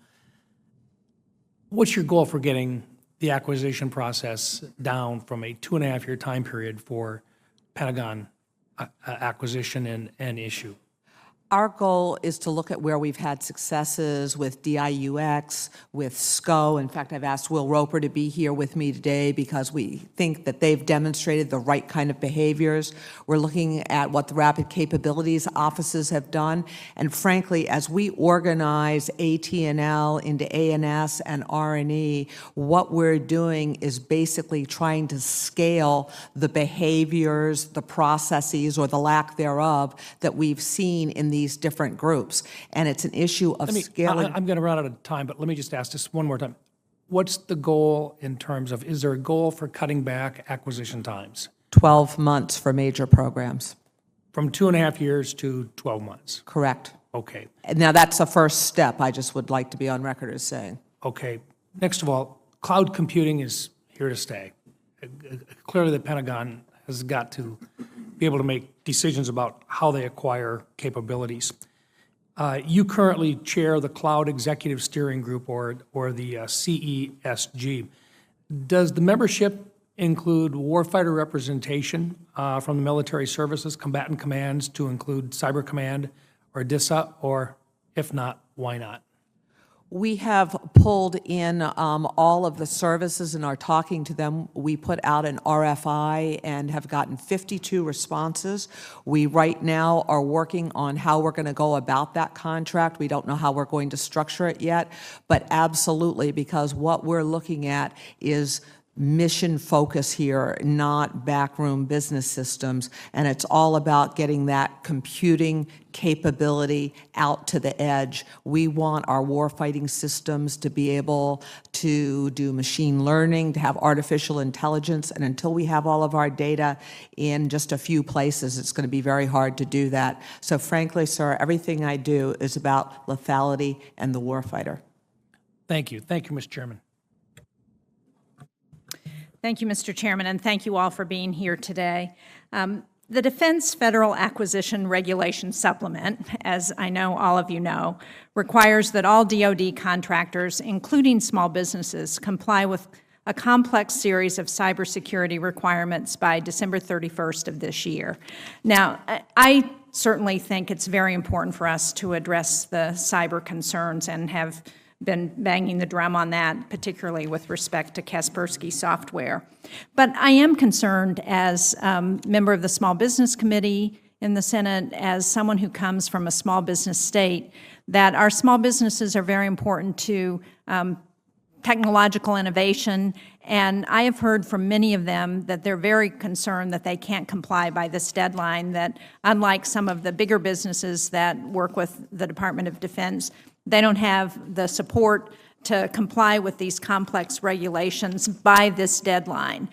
what's your goal for getting the acquisition process down from a 2.5 year time period for Pentagon acquisition and issue? Our goal is to look at where we've had successes with DIUX, with SCO. In fact, I've asked Will Roper to be here with me today because we think that they've demonstrated the right kind of behaviors. We're looking at what the Rapid Capabilities Offices have done. And frankly, as we organize AT&L into ANS and R&E, what we're doing is basically trying to scale the behaviors, the processes, or the lack thereof that we've seen in these different groups. And it's an issue of scaling. I'm going to run out of time, but let me just ask this one more time. What's the goal in terms of, is there a goal for cutting back acquisition times? 12 months for major programs. From 2.5 years to 12 months? Correct. Okay. Now, that's a first step. I just would like to be on record as saying. Okay. Next of all, cloud computing is here to stay. Clearly, the Pentagon has got to be able to make decisions about how they acquire capabilities. You currently chair the Cloud Executive Steering Group, or the CESG. Does the membership include warfighter representation from the military services, combatant commands, to include Cyber Command or DISA, or if not, why not? We have pulled in all of the services and are talking to them. We put out an RFI and have gotten 52 responses. We right now are working on how we're going to go about that contract. We don't know how we're going to structure it yet, but absolutely, because what we're looking at is mission focus here, not backroom business systems, and it's all about getting that computing capability out to the edge. We want our warfighting systems to be able to do machine learning, to have artificial intelligence, and until we have all of our data in just a few places, it's going to be very hard to do that. So frankly, sir, everything I do is about lethality and the warfighter. Thank you. Thank you, Mr. Chairman. Thank you, Mr. Chairman, and thank you all for being here today. The Defense Federal Acquisition Regulation Supplement, as I know all of you know, requires that all DoD contractors, including small businesses, comply with a complex series of cybersecurity requirements by December 31st of this year. Now, I certainly think it's very important for us to address the cyber concerns and have been banging the drum on that, particularly with respect to Kaspersky software. But I am concerned as member of the Small Business Committee in the Senate, as someone who comes from a small business state, that our small businesses are very important to technological innovation, and I have heard from many of them that they're very concerned that they can't comply by this deadline, that unlike some of the bigger businesses that work with the Department of Defense, they don't have the support to comply with these complex regulations by this deadline.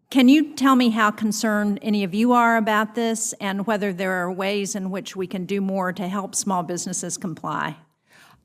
Can you tell me how concerned any of you are about this and whether there are ways in which we can do more to help small businesses comply?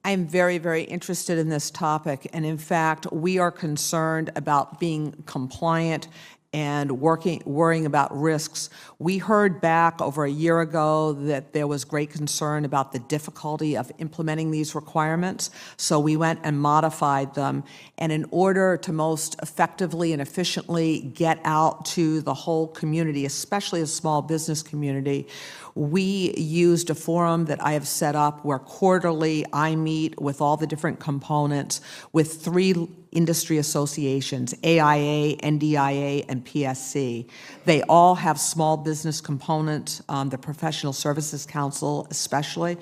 I'm very, very interested in this topic, and in fact, we are concerned about being compliant and worrying about risks. We heard back over a year ago that there was great concern about the difficulty of implementing these requirements, so we went and modified them. And in order to most effectively and efficiently get out to the whole community, especially the small business community, we used a forum that I have set up where quarterly I meet with all the different components with 3 industry associations, AIA, NDIA, and PSC. They all have small business components, the Professional Services Council especially.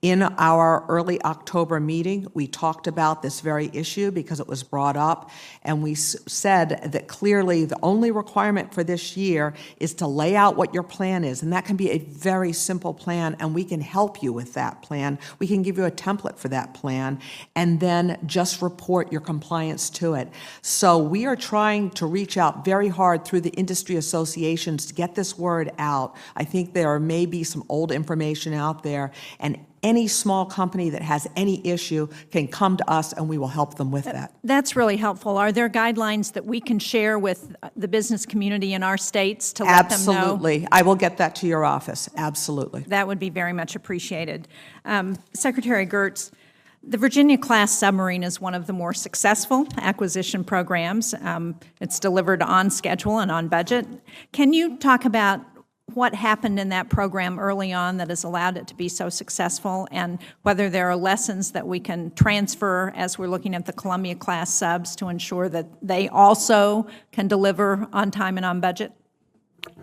In our early October meeting, we talked about this very issue because it was brought up, and we said that clearly the only requirement for this year is to lay out what your plan is, and that can be a very simple plan, and we can help you with that plan. We can give you a template for that plan, and then just report your compliance to it. So we are trying to reach out very hard through the industry associations to get this word out. I think there may be some old information out there, and any small company that has any issue can come to us and we will help them with that. That's really helpful. Are there guidelines that we can share with the business community in our states to let them know? Absolutely. I will get that to your office. Absolutely. That would be very much appreciated. Secretary Geurts, the Virginia-class submarine is one of the more successful acquisition programs. It's delivered on schedule and on budget. Can you talk about what happened in that program early on that has allowed it to be so successful, and whether there are lessons that we can transfer as we're looking at the Columbia-class subs to ensure that they also can deliver on time and on budget?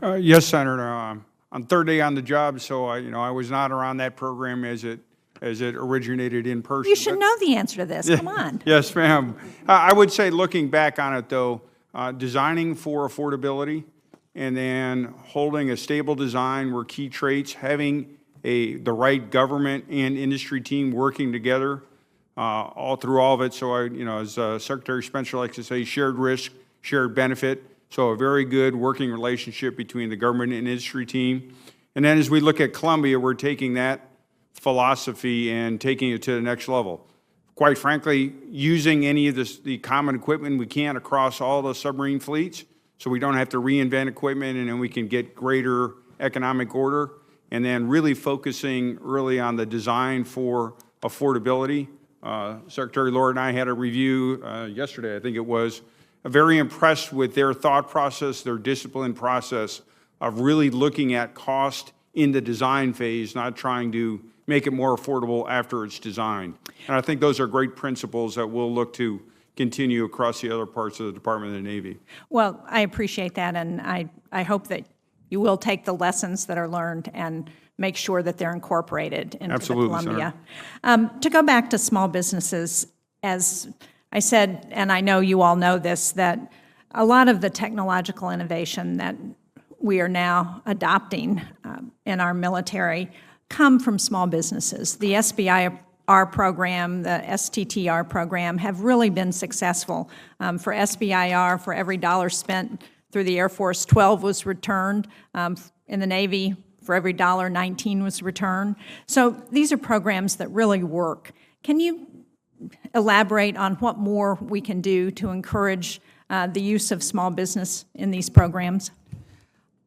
Yes, Senator. On third day on the job, so I was not around that program as it originated in person. You should know the answer to this. Come on. Yes, ma'am. I would say, looking back on it, though, designing for affordability and then holding a stable design were key traits, having the right government and industry team working together all through all of it. So, as Secretary Spencer likes to say, shared risk, shared benefit. So a very good working relationship between the government and industry team. And then as we look at Columbia, we're taking that philosophy and taking it to the next level. Quite frankly, using any of the common equipment we can across all the submarine fleets, so we don't have to reinvent equipment, and then we can get greater economic order, and then really focusing early on the design for affordability. Secretary Lord and I had a review yesterday, I think it was. Very impressed with their thought process, their disciplined process of really looking at cost in the design phase, not trying to make it more affordable after it's designed. And I think those are great principles that we'll look to continue across the other parts of the Department of the Navy. Well, I appreciate that, and I hope that you will take the lessons that are learned and make sure that they're incorporated into the Columbia. To go back to small businesses, as I said, and I know you all know this, that a lot of the technological innovation that we are now adopting in our military come from small businesses. The SBIR program, the STTR program have really been successful. For SBIR, for every dollar spent through the Air Force, 12 was returned. In the Navy, for every dollar, 19 was returned. So these are programs that really work. Can you elaborate on what more we can do to encourage the use of small business in these programs?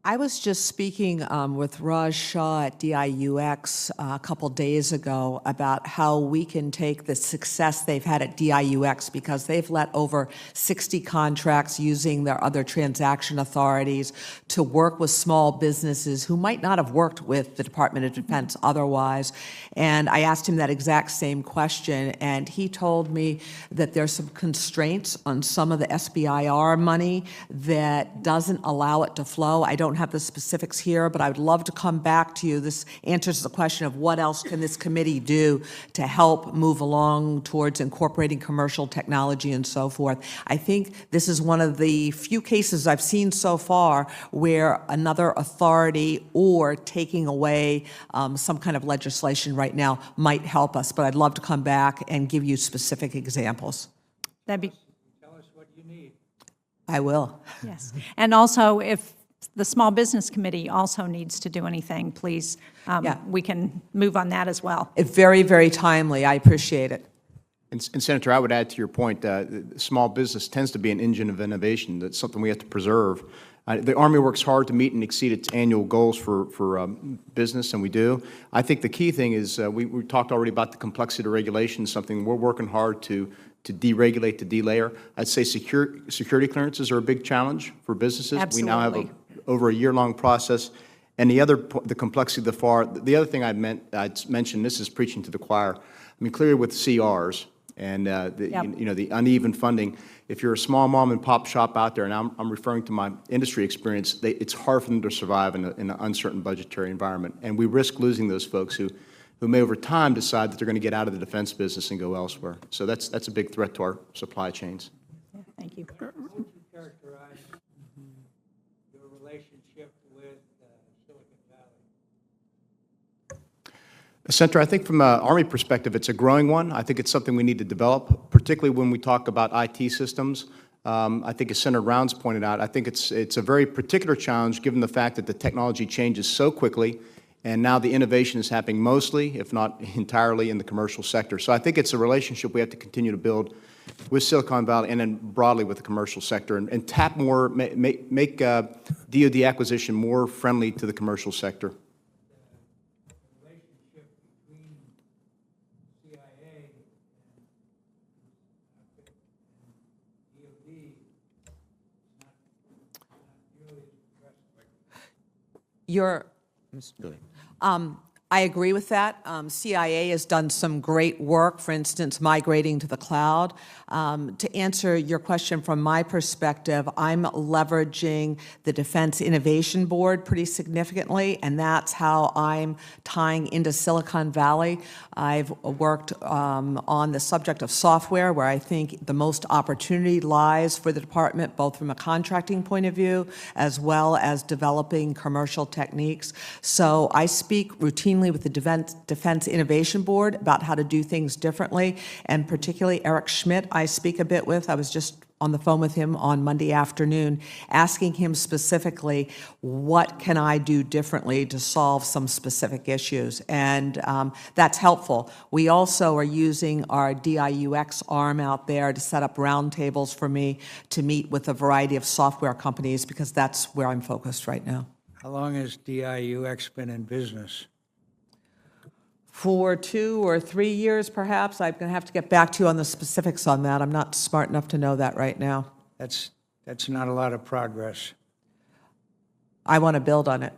I was just speaking with Raj Shah at DIUX a couple days ago about how we can take the success they've had at DIUX, because they've let over 60 contracts using their other transaction authorities to work with small businesses who might not have worked with the Department of Defense otherwise. And I asked him that exact same question, and he told me that there's some constraints on some of the SBIR money that doesn't allow it to flow. I don't have the specifics here, but I would love to come back to you. This answers the question of what else can this committee do to help move along towards incorporating commercial technology and so forth. I think this is one of the few cases I've seen so far where another authority or taking away some kind of legislation right now might help us, but I'd love to come back and give you specific examples. That'd be, Tell us what you need. I will. yes. And also, if the Small Business Committee also needs to do anything, please, we can move on that as well. It's very, very timely. I appreciate it. And Senator, I would add to your point, small business tends to be an engine of innovation. That's something we have to preserve. The Army works hard to meet and exceed its annual goals for business, and we do. I think the key thing is we talked already about the complexity of regulation, something we're working hard to deregulate, to delayer. I'd say security clearances are a big challenge for businesses. Absolutely. We now have over a year-long process. And the complexity of the other thing I'd mentioned, this is preaching to the choir. I mean, clearly with CRs and the uneven funding, if you're a small mom and pop shop out there, and I'm referring to my industry experience, it's hard for them to survive in an uncertain budgetary environment. And we risk losing those folks who may over time decide that they're going to get out of the defense business and go elsewhere. So that's a big threat to our supply chains. Thank you. How would you characterize your relationship with Silicon Valley? Senator, I think from an Army perspective, it's a growing one. I think it's something we need to develop, particularly when we talk about IT systems. I think as Senator Rounds pointed out, I think it's a very particular challenge given the fact that the technology changes so quickly, and now the innovation is happening mostly, if not entirely, in the commercial sector. So I think it's a relationship we have to continue to build with Silicon Valley and then broadly with the commercial sector, and tap more, make DoD acquisition more friendly to the commercial sector. I agree with that. CIA has done some great work, for instance, migrating to the cloud. To answer your question from my perspective, I'm leveraging the Defense Innovation Board pretty significantly, and that's how I'm tying into Silicon Valley. I've worked on the subject of software, where I think the most opportunity lies for the department, both from a contracting point of view as well as developing commercial techniques. So I speak routinely with the Defense Innovation Board about how to do things differently, and particularly Eric Schmidt I speak a bit with. I was just on the phone with him on Monday afternoon, asking him specifically, what can I do differently to solve some specific issues? And that's helpful. We also are using our DIUX arm out there to set up roundtables for me to meet with a variety of software companies, because that's where I'm focused right now. How long has DIUX been in business? For 2 or 3 years, perhaps. I'm going to have to get back to you on the specifics on that. I'm not smart enough to know that right now. That's not a lot of progress. I want to build on it.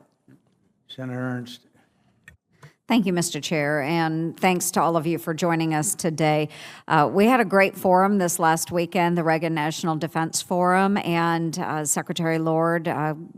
Senator Ernst. Thank you, Mr. Chair, and thanks to all of you for joining us today. We had a great forum this last weekend, the Reagan National Defense Forum, and Secretary Lord,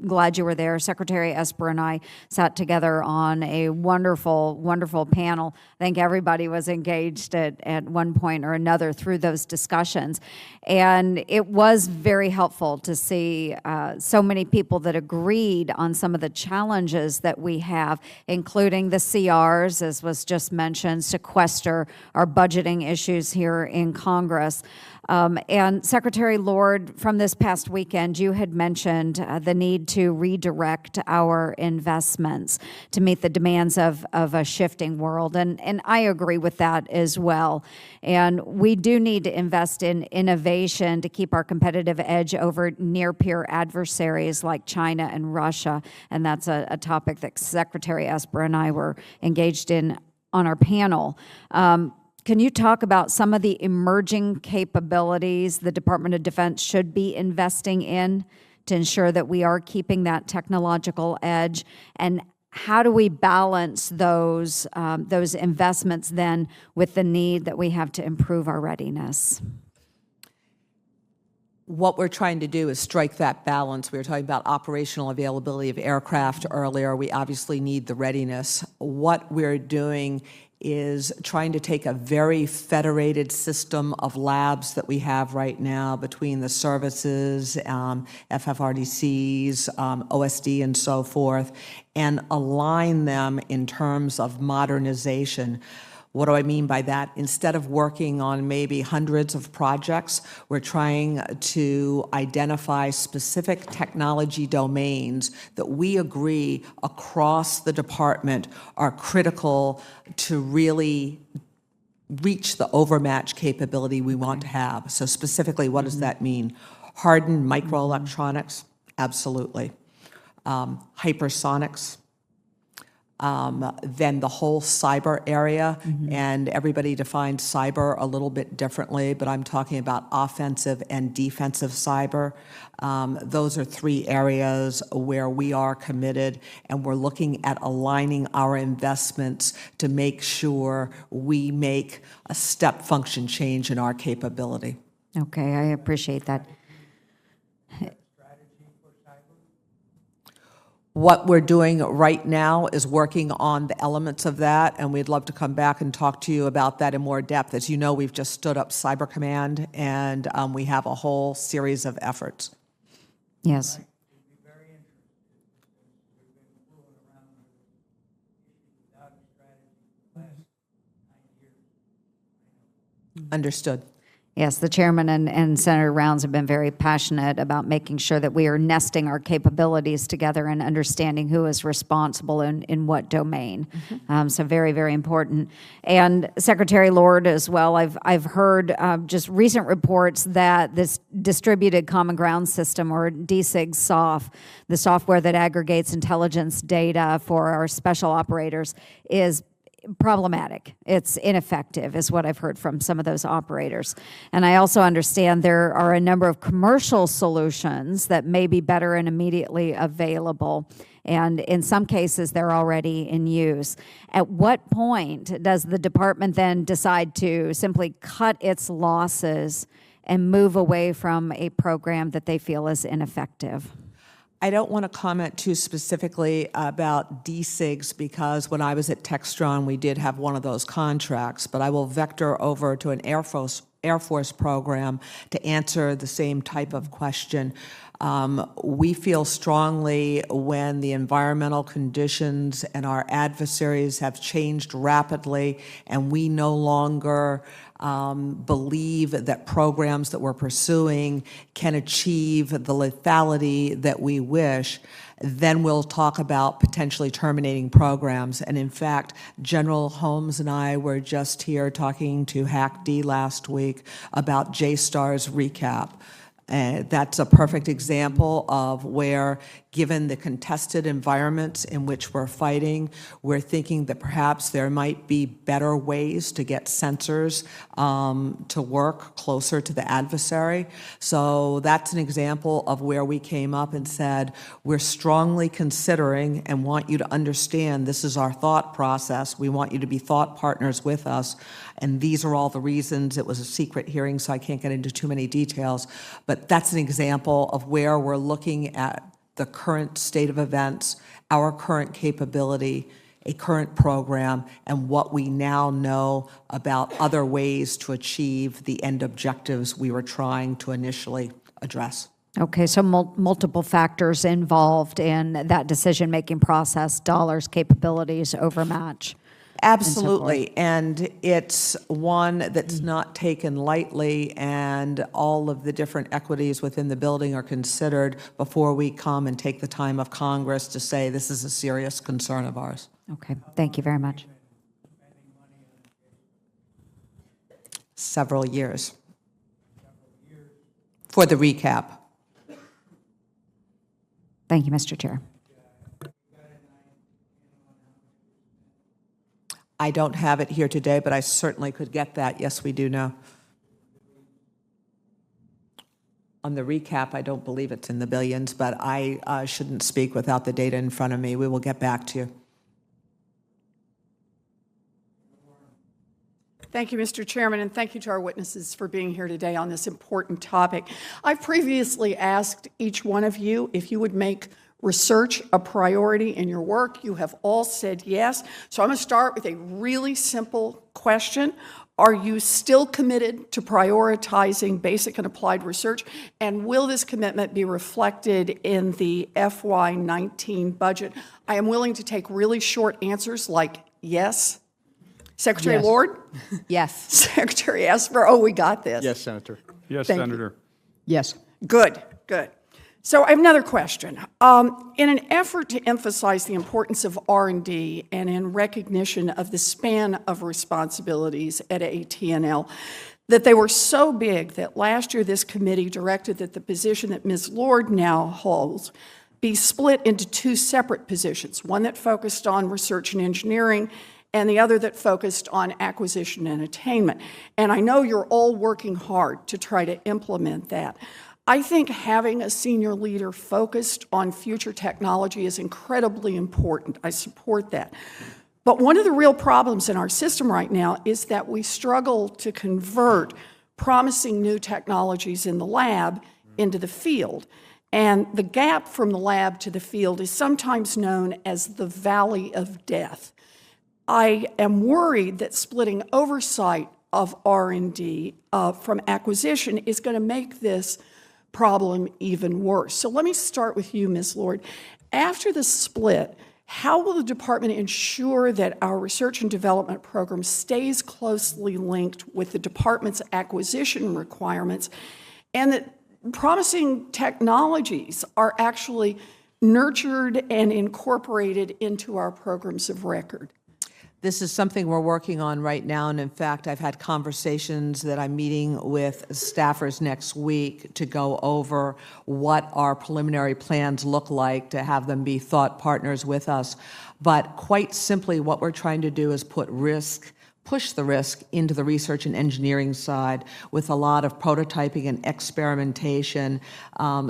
glad you were there. Secretary Esper and I sat together on a wonderful, wonderful panel. I think everybody was engaged at one point or another through those discussions, and it was very helpful to see so many people that agreed on some of the challenges that we have, including the CR, as was just mentioned, sequester, our budgeting issues here in Congress. And Secretary Lord, from this past weekend, you had mentioned the need to redirect our investments to meet the demands of a shifting world, and I agree with that as well. And we do need to invest in innovation to keep our competitive edge over near-peer adversaries like China and Russia, and that's a topic that Secretary Esper and I were engaged in on our panel. Can you talk about some of the emerging capabilities the Department of Defense should be investing in to ensure that we are keeping that technological edge? And how do we balance those investments then with the need that we have to improve our readiness? What we're trying to do is strike that balance. We were talking about operational availability of aircraft earlier. We obviously need the readiness. What we're doing is trying to take a very federated system of labs that we have right now between the services, FFRDCs, OSD, and so forth, and align them in terms of modernization. What do I mean by that? Instead of working on maybe hundreds of projects, we're trying to identify specific technology domains that we agree across the department are critical to really reach the overmatch capability we want to have. So specifically, what does that mean? Hardened microelectronics? Absolutely. Hypersonics? Then the whole cyber area, and everybody defines cyber a little bit differently, but I'm talking about offensive and defensive cyber. Those are three areas where we are committed, and we're looking at aligning our investments to make sure we make a step function change in our capability. Okay, I appreciate that. What we're doing right now is working on the elements of that, and we'd love to come back and talk to you about that in more depth. As you know, we've just stood up Cyber Command, and we have a whole series of efforts. Yes. Understood. Yes, the chairman and Senator Rounds have been very passionate about making sure that we are nesting our capabilities together and understanding who is responsible in what domain. So very, very important. And Secretary Lord as well, I've heard just recent reports that this Distributed Common Ground System, or DCIG-SOF, the software that aggregates intelligence data for our special operators, is problematic. It's ineffective, is what I've heard from some of those operators. And I also understand there are a number of commercial solutions that may be better and immediately available. And in some cases, they're already in use. At what point does the department then decide to simply cut its losses and move away from a program that they feel is ineffective? I don't want to comment too specifically about DCIGs because when I was at Textron, we did have one of those contracts, but I will vector over to an Air Force program to answer the same type of question. We feel strongly when the environmental conditions and our adversaries have changed rapidly and we no longer believe that programs that we're pursuing can achieve the lethality that we wish, then we'll talk about potentially terminating programs. And in fact, General Holmes and I were just here talking to HAC-D last week about JSTAR's recap. That's a perfect example of where given the contested environments in which we're fighting. We're thinking that perhaps there might be better ways to get sensors to work closer to the adversary. So that's an example of where we came up and said, we're strongly considering and want you to understand this is our thought process. We want you to be thought partners with us. And these are all the reasons. It was a secret hearing, so I can't get into too many details. But that's an example of where we're looking at the current state of events, our current capability, a current program, and what we now know about other ways to achieve the end objectives we were trying to initially address. Okay, so multiple factors involved in that decision-making process, dollars, capabilities, overmatch. Absolutely, and it's one that's not taken lightly, and all of the different equities within the building are considered before we come and take the time of Congress to say this is a serious concern of ours. Okay, thank you very much. Several years. For the recap. Thank you, Mr. Chair. I don't have it here today, but I certainly could get that. Yes, we do know. On the recap, I don't believe it's in the billions, but I shouldn't speak without the data in front of me. We will get back to you. Thank you, Mr. Chairman, and thank you to our witnesses for being here today on this important topic. I've previously asked each one of you if you would make research a priority in your work. You have all said yes. So I'm going to start with a really simple question. Are you still committed to prioritizing basic and applied research? And will this commitment be reflected in the FY19 budget? I am willing to take really short answers like yes. Secretary Lord? Yes. Secretary Esper? Oh, we got this. Yes, Senator. Yes, Thank you. Senator. Yes. Good, good. So I have another question. In an effort to emphasize the importance of R&D and in recognition of the span of responsibilities at AT&L, that they were so big that last year this committee directed that the position that Ms. Lord now holds be split into two separate positions, one that focused on research and engineering and the other that focused on acquisition and attainment. And I know you're all working hard to try to implement that. I think having a senior leader focused on future technology is incredibly important. I support that. But one of the real problems in our system right now is that we struggle to convert promising new technologies in the lab into the field. And the gap from the lab to the field is sometimes known as the valley of death. I am worried that splitting oversight of R&D from acquisition is going to make this problem even worse. So let me start with you, Ms. Lord. After the split, how will the department ensure that our research and development program stays closely linked with the department's acquisition requirements and that promising technologies are actually nurtured and incorporated into our programs of record? This is something we're working on right now, and in fact, I've had conversations that I'm meeting with staffers next week to go over what our preliminary plans look like to have them be thought partners with us. But quite simply, what we're trying to do is push the risk into the research and engineering side with a lot of prototyping and experimentation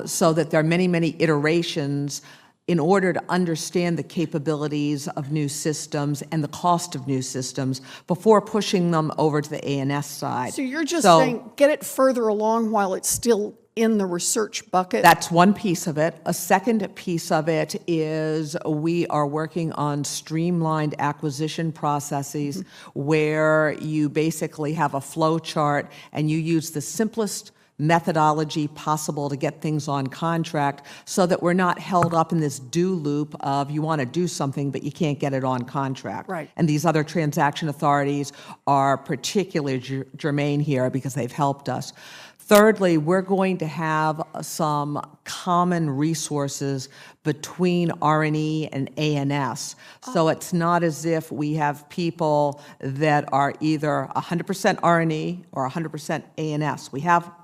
so that there are many, many iterations in order to understand the capabilities of new systems and the cost of new systems before pushing them over to the A&S side. So you're just saying get it further along while it's still in the research bucket? That's one piece of it. A second piece of it is we are working on streamlined acquisition processes where you basically have a flow chart and you use the simplest methodology possible to get things on contract so that we're not held up in this do loop of you want to do something but you can't get it on contract. Right. And these other transaction authorities are particularly germane here because they've helped us. Thirdly, we're going to have some common resources between R&E and A&S. So it's not as if we have people that are either 100% R&E or 100% A&S.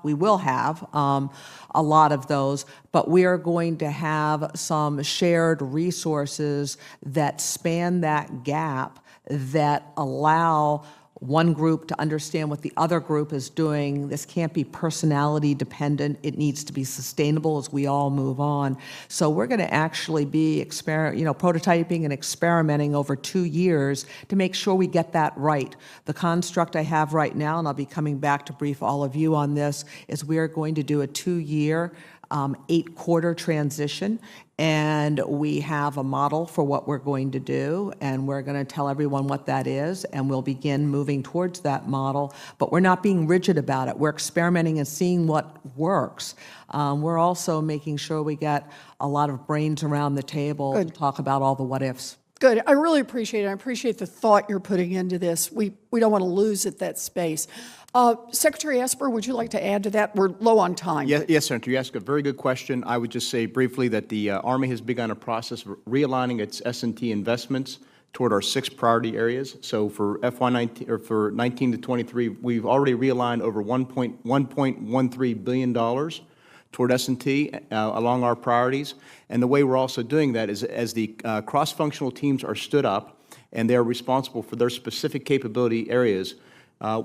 We will have a lot of those, but we are going to have some shared resources that span that gap that allow one group to understand what the other group is doing. This can't be personality dependent. It needs to be sustainable as we all move on. So we're going to actually be prototyping and experimenting over 2 years to make sure we get that right. The construct I have right now, and I'll be coming back to brief all of you on this, is we are going to do a 2-year 8-quarter transition, and we have a model for what we're going to do, and we're going to tell everyone what that is, and we'll begin moving towards that model, but we're not being rigid about it. We're experimenting and seeing what works. We're also making sure we get a lot of brains around the table to talk about all the what-ifs. Good. I really appreciate it. I appreciate the thought you're putting into this. We don't want to lose at that space. Secretary Esper, would you like to add to that? We're low on time. Yes, Senator. You asked a very good question. I would just say briefly that the Army has begun a process of realigning its S&T investments toward our 6 priority areas. So for FY19 or for 19 to 23, we've already realigned over $1.13 billion toward S&T along our priorities. And the way we're also doing that is as the cross-functional teams are stood up and they're responsible for their specific capability areas,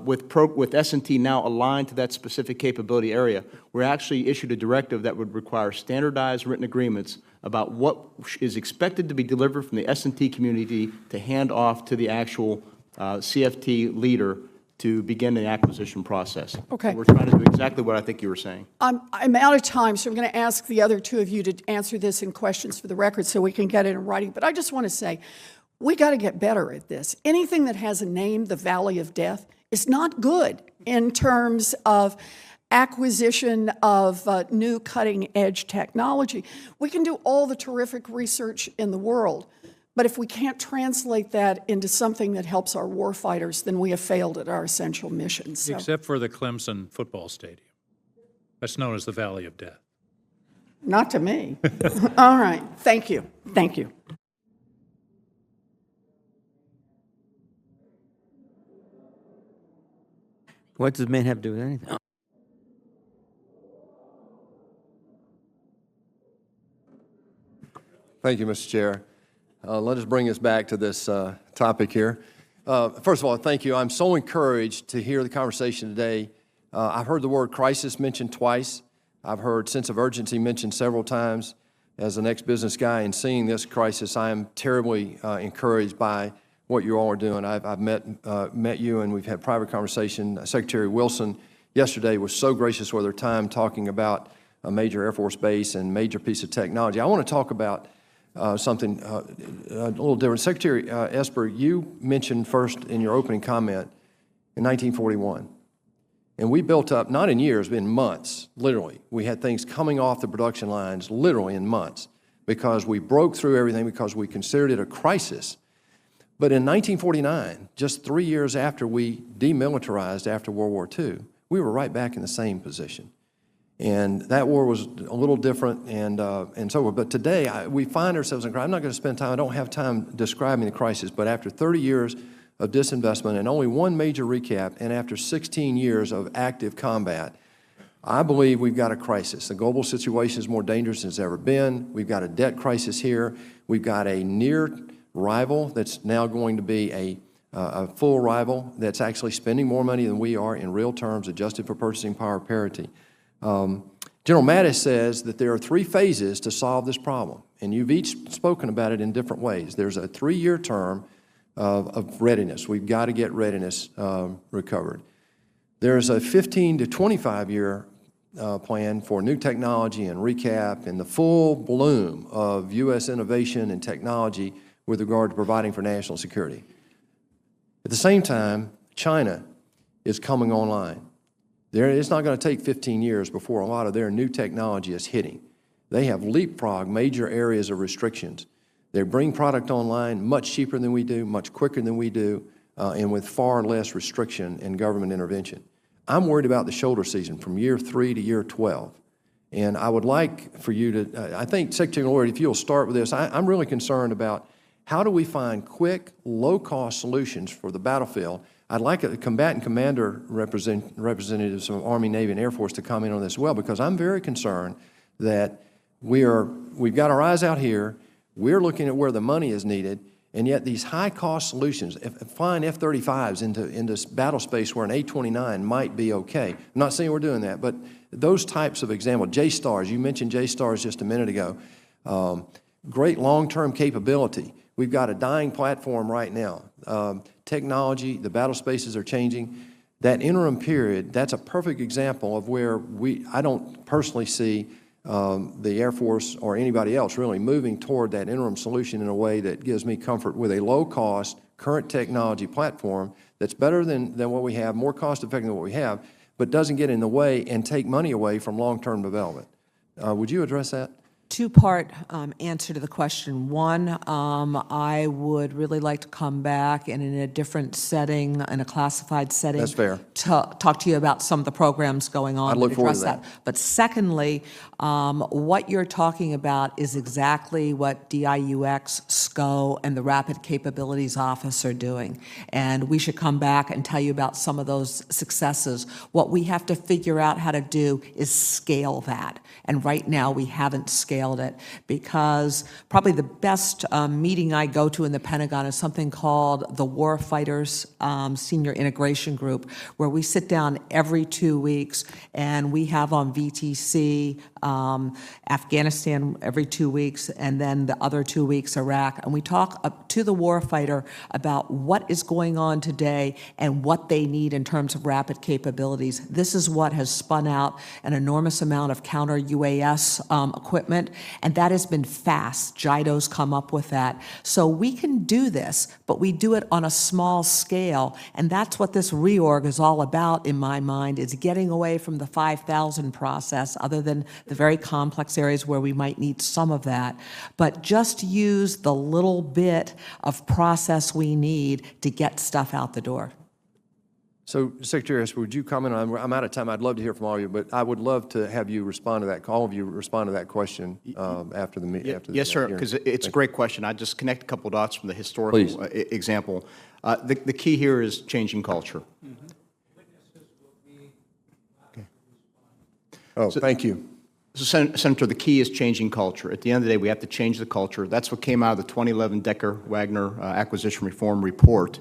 with S&T now aligned to that specific capability area, we're actually issued a directive that would require standardized written agreements about what is expected to be delivered from the S&T community to hand off to the actual CFT leader to begin the acquisition process. Okay. So we're trying to do exactly what I think you were saying. I'm out of time, so I'm going to ask the other 2 of you to answer this in questions for the record so we can get it in writing. But I just want to say, we got to get better at this. Anything that has a name, the Valley of Death, is not good in terms of acquisition of new cutting-edge technology. We can do all the terrific research in the world, but if we can't translate that into something that helps our warfighters, then we have failed at our essential mission. So. Except for the Clemson football stadium. That's known as the Valley of Death. Not to me. All right. Thank you. Thank you. What does man have to do with anything? Thank you, Mr. Chair. Let us bring us back to this topic here. First of all, thank you. I'm so encouraged to hear the conversation today. I've heard the word crisis mentioned twice. I've heard sense of urgency mentioned several times. As an ex-business guy and seeing this crisis, I am terribly encouraged by what you all are doing. I've met you, and we've had private conversation. Secretary Wilson yesterday was so gracious with her time talking about a major Air Force base and major piece of technology. I want to talk about something a little different. Secretary Esper, you mentioned first in your opening comment in 1941. And we built up, not in years, but in months, literally. We had things coming off the production lines literally in months because we broke through everything because we considered it a crisis. But in 1949, just 3 years after we demilitarized after World War II, we were right back in the same position. And that war was a little different and so forth. But today, we find ourselves in crisis. I'm not going to spend time, I don't have time describing the crisis, but after 30 years of disinvestment and only one major recap, and after 16 years of active combat, I believe we've got a crisis. The global situation is more dangerous than it's ever been. We've got a debt crisis here. We've got a near rival that's now going to be a full rival that's actually spending more money than we are in real terms, adjusted for purchasing power parity. General Mattis says that there are 3 phases to solve this problem, and you've each spoken about it in different ways. There's a 3-year term of readiness. We've got to get readiness recovered. There's a 15 to 25-year plan for new technology and recap and the full bloom of U.S. innovation and technology with regard to providing for national security. At the same time, China is coming online. It's not going to take 15 years before a lot of their new technology is hitting. They have leapfrogged major areas of restrictions. They bring product online much cheaper than we do, much quicker than we do, and with far less restriction and government intervention. I'm worried about the shoulder season from year 3 to year 12. And I would like for you to, I think, Secretary Lloyd, if you'll start with this, I'm really concerned about how do we find quick, low-cost solutions for the battlefield. I'd like a combatant commander representatives from Army, Navy, and Air Force to comment on this as well, because I'm very concerned that we've got our eyes out here, we're looking at where the money is needed, and yet these high-cost solutions, flying F-35s into battle space where an A-29 might be okay. I'm not saying we're doing that, but those types of examples, J-STARS, you mentioned J-STARS just a minute ago, great long-term capability. We've got a dying platform right now. Technology, the battle spaces are changing. That interim period, that's a perfect example of where I don't personally see the Air Force or anybody else really moving toward that interim solution in a way that gives me comfort with a low-cost, current technology platform that's better than what we have, more cost-effective than what we have, but doesn't get in the way and take money away from long-term development. Would you address that? Two-part answer to the question. One, I would really like to come back and in a different setting, in a classified setting. That's fair. Talk to you about some of the programs going on. I'd look forward to that. But secondly, what you're talking about is exactly what DIUX, SCO, and the Rapid Capabilities Office are doing. And we should come back and tell you about some of those successes. What we have to figure out how to do is scale that. And right now, we haven't scaled it, because probably the best meeting I go to in the Pentagon is something called the Warfighters Senior Integration Group, where we sit down every 2 weeks, and we have on VTC Afghanistan every 2 weeks, and then the other 2 weeks Iraq, and we talk up to the warfighter about what is going on today and what they need in terms of rapid capabilities. This is what has spun out an enormous amount of counter-UAS equipment, and that has been fast. JIDO's come up with that. So we can do this, but we do it on a small scale, and that's what this reorg is all about, in my mind, is getting away from the 5,000 process, other than the very complex areas where we might need some of that, but just use the little bit of process we need to get stuff out the door. So, Secretary Esper, would you comment on, I'm out of time, I'd love to hear from all of you, but I would love to have you respond to that, all of you respond to that question after the meeting. Yes, sir, because it's a great question. I just connect a couple dots from the historical example. The key here is changing culture. Okay. Oh, thank you. So, Senator, the key is changing culture. At the end of the day, we have to change the culture. That's what came out of the 2011 Decker-Wagner Acquisition Reform Report.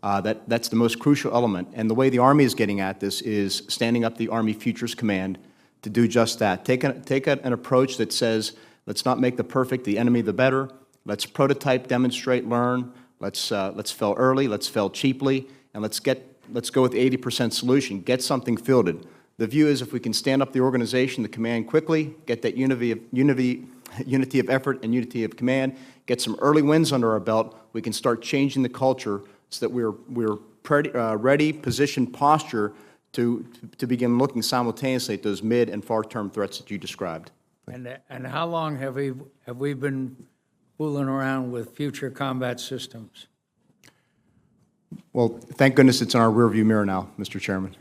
That's the most crucial element. And the way the Army is getting at this is standing up the Army Futures Command to do just that. Take an approach that says, let's not make the perfect the enemy the better. Let's prototype, demonstrate, learn. Let's fail early, let's fail cheaply, and let's go with the 80% solution. Get something fielded. The view is if we can stand up the organization, the command quickly, get that unity of effort and unity of command, get some early wins under our belt, we can start changing the culture so that we're ready, positioned, posture to begin looking simultaneously at those mid and far-term threats that you described. And how long have we been fooling around with future combat systems? Well, thank goodness it's in our rearview mirror now, Mr. Chairman.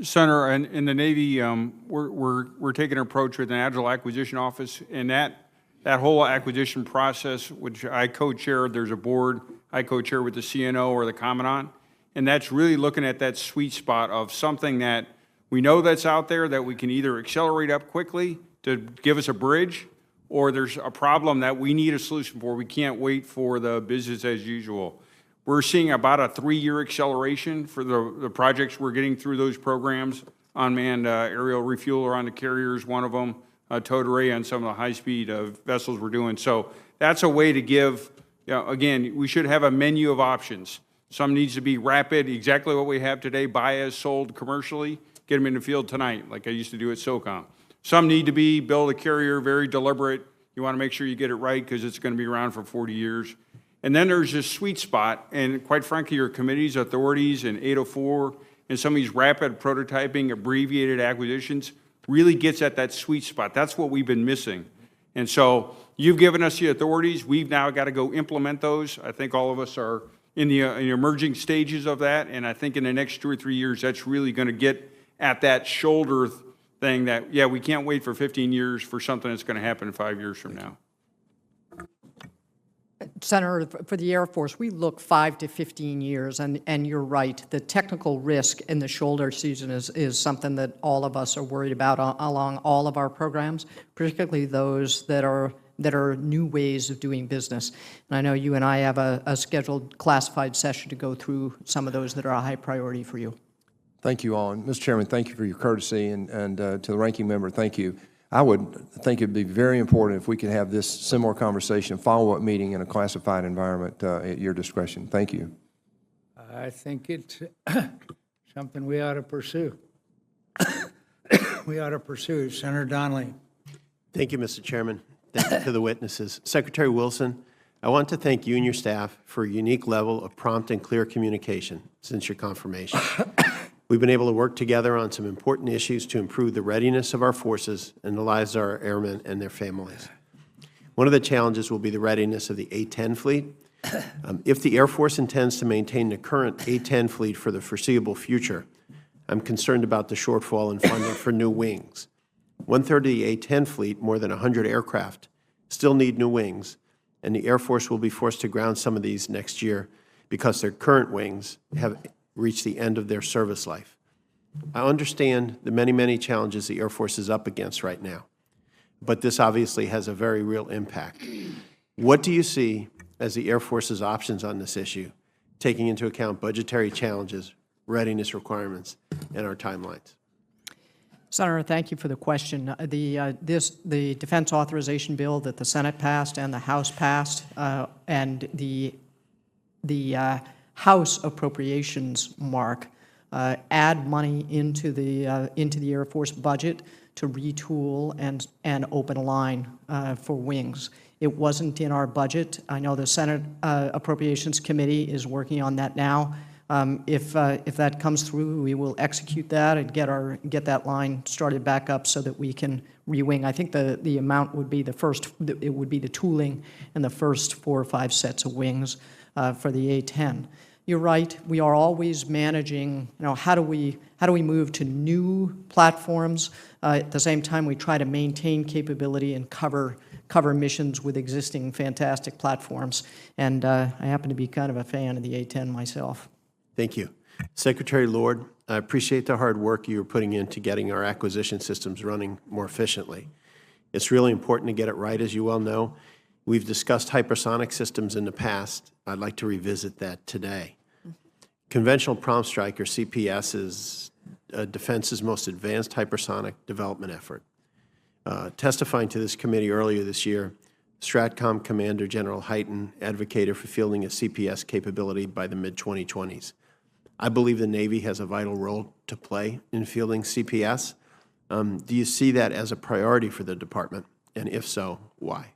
Senator, in the Navy, we're taking an approach with an Agile Acquisition Office, and that whole acquisition process, which I co-chair, there's a board, I co-chair with the CNO or the Commandant, and that's really looking at that sweet spot of something that we know that's out there that we can either accelerate up quickly to give us a bridge, or there's a problem that we need a solution for. We can't wait for the business as usual. We're seeing about a 3-year acceleration for the projects we're getting through those programs. Unmanned aerial refueler on the carriers, one of them, towed array on some of the high-speed vessels we're doing. So that's a way to give, again, we should have a menu of options. Some needs to be rapid, exactly what we have today, buy as sold commercially, get them in the field tonight, like I used to do at SOCOM. Some need to be build a carrier, very deliberate. You want to make sure you get it right because it's going to be around for 40 years. And then there's this sweet spot, and quite frankly, your committees, authorities, and 804, and some of these rapid prototyping, abbreviated acquisitions, really gets at that sweet spot. That's what we've been missing. And so you've given us the authorities. We've now got to go implement those. I think all of us are in the emerging stages of that, and I think in the next 2 or 3 years, that's really going to get at that shoulder thing that, yeah, we can't wait for 15 years for something that's going to happen 5 years from now. Senator, for the Air Force, we look 5 to 15 years, and you're right. The technical risk in the shoulder season is something that all of us are worried about along all of our programs, particularly those that are new ways of doing business. And I know you and I have a scheduled classified session to go through some of those that are a high priority for you. Thank you all. And Mr. Chairman, thank you for your courtesy, and to the ranking member, thank you. I would think it'd be very important if we could have this similar conversation, follow-up meeting in a classified environment at your discretion. Thank you. I think it's something we ought to pursue. We ought to pursue. Senator Donnelly. Thank you, Mr. Chairman. Thank you to the witnesses. Secretary Wilson, I want to thank you and your staff for a unique level of prompt and clear communication since your confirmation. We've been able to work together on some important issues to improve the readiness of our forces and the lives of our airmen and their families. One of the challenges will be the readiness of the A-10 fleet. If the Air Force intends to maintain the current A-10 fleet for the foreseeable future, I'm concerned about the shortfall in funding for new wings. One-third of the A-10 fleet, more than 100 aircraft, still need new wings, and the Air Force will be forced to ground some of these next year because their current wings have reached the end of their service life. I understand the many, many challenges the Air Force is up against right now, but this obviously has a very real impact. What do you see as the Air Force's options on this issue, taking into account budgetary challenges, readiness requirements, and our timelines? Senator, thank you for the question. The defense authorization bill that the Senate passed and the House passed, and the House appropriations mark add money into the Air Force budget to retool and open a line for wings. It wasn't in our budget. I know the Senate Appropriations Committee is working on that now. If that comes through, we will execute that and get that line started back up so that we can re-wing. I think the amount would be it would be the tooling and the first 4 or 5 sets of wings for the A-10. You're right. We are always managing, how do we move to new platforms? At the same time, we try to maintain capability and cover missions with existing fantastic platforms. And I happen to be kind of a fan of the A-10 myself. Thank you. Secretary Lord, I appreciate the hard work you are putting into getting our acquisition systems running more efficiently. It's really important to get it right, as you well know. We've discussed hypersonic systems in the past. I'd like to revisit that today. Conventional Prompt Strike, or CPS, is Defense's most advanced hypersonic development effort. Testifying to this committee earlier this year, STRATCOM Commander General Hyten advocated for fielding a CPS capability by the mid-2020s. I believe the Navy has a vital role to play in fielding CPS. Do you see that as a priority for the department? And if so, why?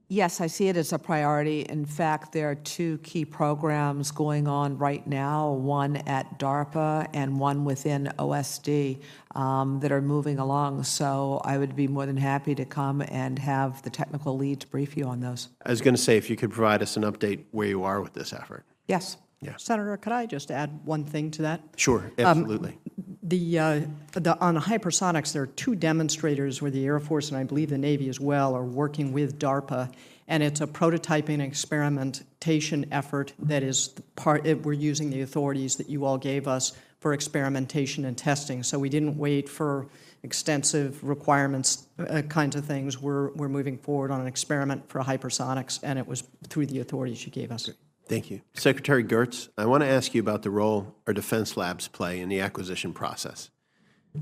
Yes, I see it as a priority. In fact, there are 2 key programs going on right now, one at DARPA and one within OSD that are moving along. So I would be more than happy to come and have the technical lead to brief you on those. I was going to say, if you could provide us an update where you are with this effort. Yes. Yeah. Senator, could I just add one thing to that? Sure, absolutely. On hypersonics, there are 2 demonstrators where the Air Force and I believe the Navy as well are working with DARPA, and it's a prototyping and experimentation effort that is we're using the authorities that you all gave us for experimentation and testing. So we didn't wait for extensive requirements kinds of things. We're moving forward on an experiment for hypersonics, and it was through the authorities you gave us. Thank you. Secretary Geurts, I want to ask you about the role our defense labs play in the acquisition process.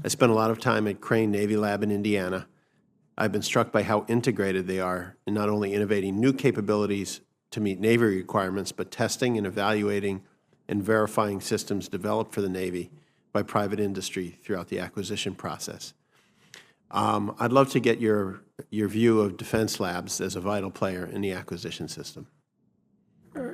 I spent a lot of time at Crane Navy Lab in Indiana. I've been struck by how integrated they are in not only innovating new capabilities to meet Navy requirements, but testing and evaluating and verifying systems developed for the Navy by private industry throughout the acquisition process. I'd love to get your view of defense labs as a vital player in the acquisition system.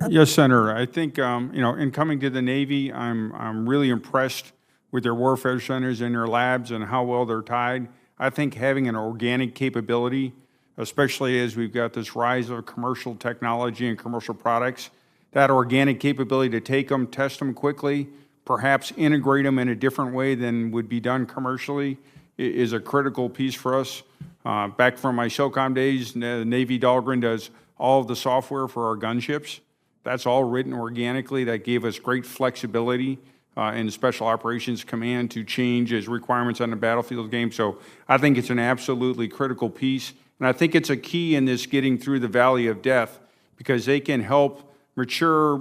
Yes, Senator. I think, in coming to the Navy, I'm really impressed with their warfare centers and their labs and how well they're tied. I think having an organic capability, especially as we've got this rise of commercial technology and commercial products, that organic capability to take them, test them quickly, perhaps integrate them in a different way than would be done commercially is a critical piece for us. Back from my SOCOM days, the Navy Dahlgren does all of the software for our gunships. That's all written organically. That gave us great flexibility in the Special Operations Command to change as requirements on the battlefield game. So I think it's an absolutely critical piece. And I think it's a key in this getting through the valley of death, because they can help mature,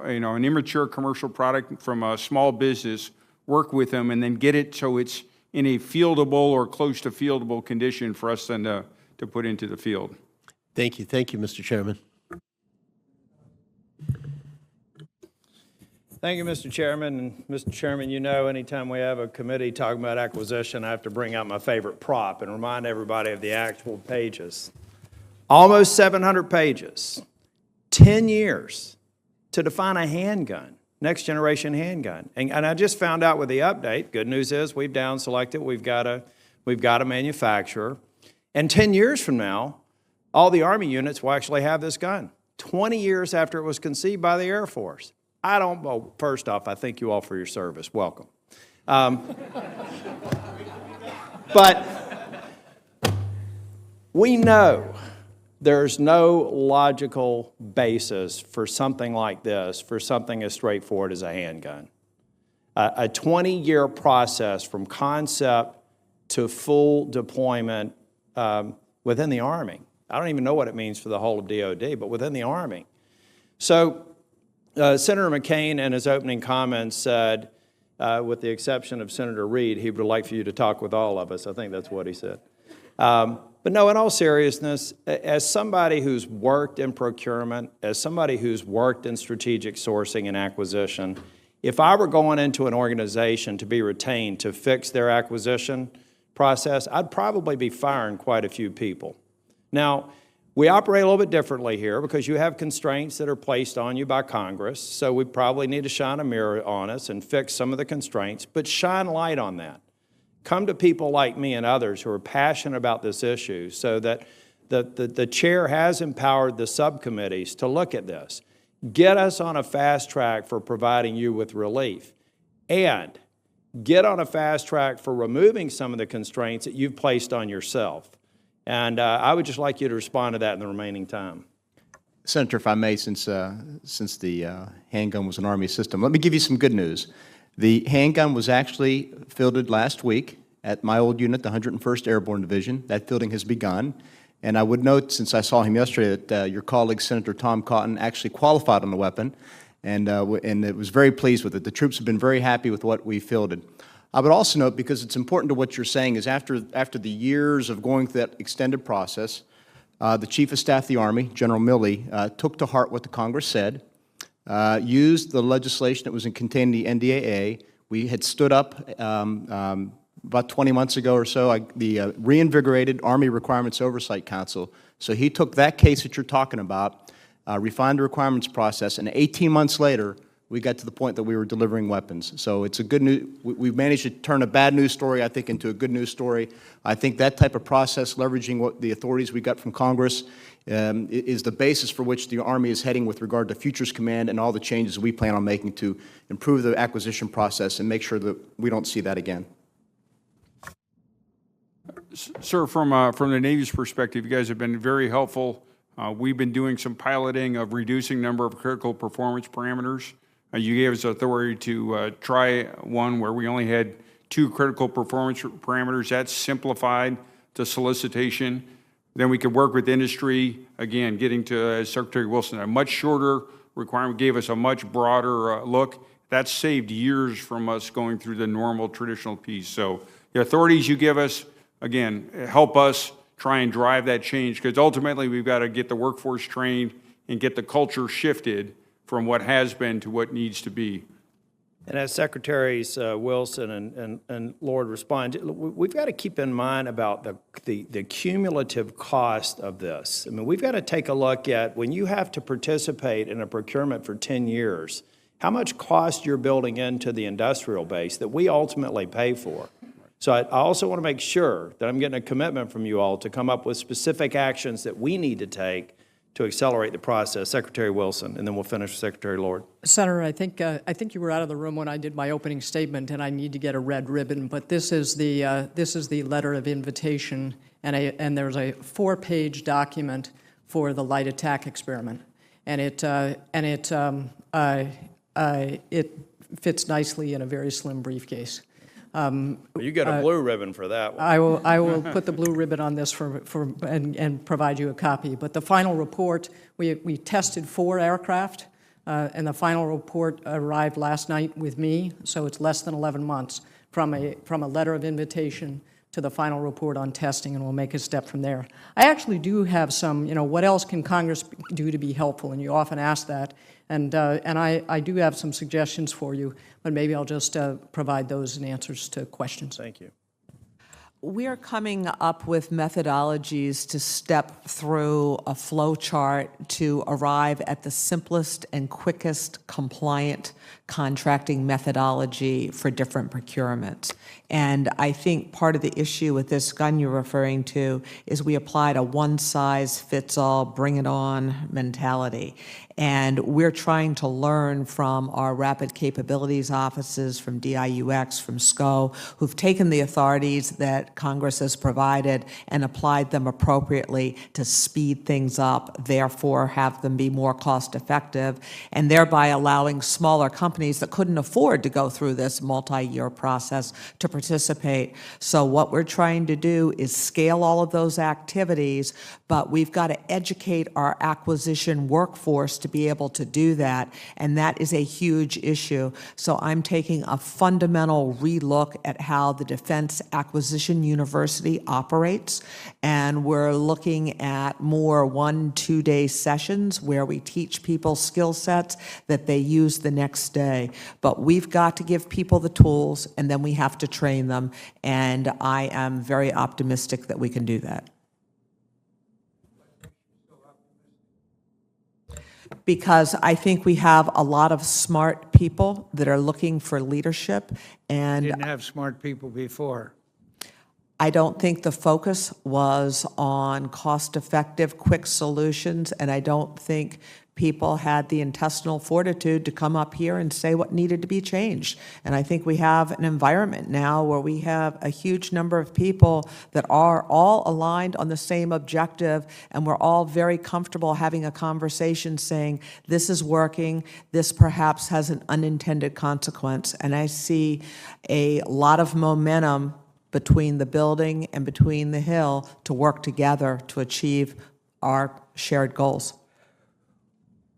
an immature commercial product from a small business, work with them, and then get it so it's in a fieldable or close to fieldable condition for us then to put into the field. Thank you. Thank you, Mr. Chairman. Thank you, Mr. Chairman. And Mr. Chairman, you know, anytime we have a committee talking about acquisition, I have to bring out my favorite prop and remind everybody of the actual pages. Almost 700 pages, 10 years to define a handgun, next generation handgun. And I just found out with the update, good news is we've down selected, we've got a manufacturer. And 10 years from now, all the Army units will actually have this gun, 20 years after it was conceived by the Air Force. Well, first off, I thank you all for your service. Welcome. But we know there's no logical basis for something like this, for something as straightforward as a handgun. A 20-year process from concept to full deployment within the Army. I don't even know what it means for the whole of DoD, but within the Army. So Senator McCain in his opening comments said, with the exception of Senator Reid, he would like for you to talk with all of us. I think that's what he said. But no, in all seriousness, as somebody who's worked in procurement, as somebody who's worked in strategic sourcing and acquisition, if I were going into an organization to be retained to fix their acquisition process, I'd probably be firing quite a few people. Now, we operate a little bit differently here because you have constraints that are placed on you by Congress, so we probably need to shine a mirror on us and fix some of the constraints, but shine light on that. Come to people like me and others who are passionate about this issue so that the chair has empowered the subcommittees to look at this. Get us on a fast track for providing you with relief, and get on a fast track for removing some of the constraints that you've placed on yourself. And I would just like you to respond to that in the remaining time. Senator, if I may, since the handgun was an Army system, let me give you some good news. The handgun was actually fielded last week at my old unit, the 101st Airborne Division. That fielding has begun. And I would note, since I saw him yesterday, that your colleague, Senator Tom Cotton, actually qualified on the weapon, and it was very pleased with it. The troops have been very happy with what we fielded. I would also note, because it's important to what you're saying, is after the years of going through that extended process, the Chief of Staff of the Army, General Milley, took to heart what the Congress said, used the legislation that was contained in the NDAA. We had stood up about 20 months ago or so, the reinvigorated Army Requirements Oversight Council. So he took that case that you're talking about, refined the requirements process, and 18 months later, we got to the point that we were delivering weapons. So it's a good news. We've managed to turn a bad news story, I think, into a good news story. I think that type of process, leveraging what the authorities we got from Congress, is the basis for which the Army is heading with regard to Futures Command and all the changes we plan on making to improve the acquisition process and make sure that we don't see that again. Sir, from the Navy's perspective, you guys have been very helpful. We've been doing some piloting of reducing number of critical performance parameters. You gave us authority to try one where we only had 2 critical performance parameters. That's simplified to solicitation. Then we could work with industry, again, getting to, as Secretary Wilson, a much shorter requirement, gave us a much broader look. That saved years from us going through the normal traditional piece. So the authorities you give us, again, help us try and drive that change, because ultimately we've got to get the workforce trained and get the culture shifted from what has been to what needs to be. And as Secretaries Wilson and Lord respond, we've got to keep in mind about the cumulative cost of this. I mean, we've got to take a look at, when you have to participate in a procurement for 10 years, how much cost you're building into the industrial base that we ultimately pay for. So I also want to make sure that I'm getting a commitment from you all to come up with specific actions that we need to take to accelerate the process. Secretary Wilson, and then we'll finish with Secretary Lord. Senator, I think you were out of the room when I did my opening statement, and I need to get a red ribbon. But this is the letter of invitation, and there's a 4-page document for the light attack experiment, and it fits nicely in a very slim briefcase. You get a blue ribbon for that one. I will put the blue ribbon on this and provide you a copy. But the final report, we tested 4 aircraft, and the final report arrived last night with me, so it's less than 11 months from a letter of invitation to the final report on testing, and we'll make a step from there. I actually do have some, what else can Congress do to be helpful? And you often ask that. And I do have some suggestions for you, but maybe I'll just provide those in answers to questions. Thank you. We are coming up with methodologies to step through a flow chart to arrive at the simplest and quickest compliant contracting methodology for different procurements. And I think part of the issue with this gun you're referring to is we applied a one-size-fits-all, bring-it-on mentality. And we're trying to learn from our rapid capabilities offices, from DIUX, from SCO, who've taken the authorities that Congress has provided and applied them appropriately to speed things up, therefore have them be more cost-effective, and thereby allowing smaller companies that couldn't afford to go through this multi-year process to participate. So what we're trying to do is scale all of those activities, but we've got to educate our acquisition workforce to be able to do that, and that is a huge issue. So I'm taking a fundamental relook at how the Defense Acquisition University operates, and we're looking at more 1-2-day sessions where we teach people skill sets that they use the next day. But we've got to give people the tools, and then we have to train them, and I am very optimistic that we can do that. Because I think we have a lot of smart people that are looking for leadership, and Didn't have smart people before. I don't think the focus was on cost-effective, quick solutions, and I don't think people had the intestinal fortitude to come up here and say what needed to be changed. And I think we have an environment now where we have a huge number of people that are all aligned on the same objective, and we're all very comfortable having a conversation saying, this is working, this perhaps has an unintended consequence. And I see a lot of momentum between the building and between the Hill to work together to achieve our shared goals.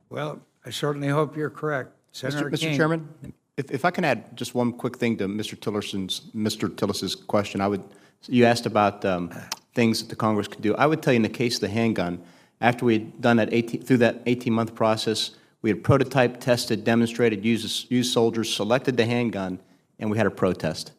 Well, I certainly hope you're correct. Senator Mr. King. Chairman, if I can add just one quick thing to Mr. Tillis's question. You asked about things that the Congress could do. I would tell you in the case of the handgun, after we had done that through that 18-month process, we had prototyped, tested, demonstrated, used soldiers, selected the handgun, and we had a protest.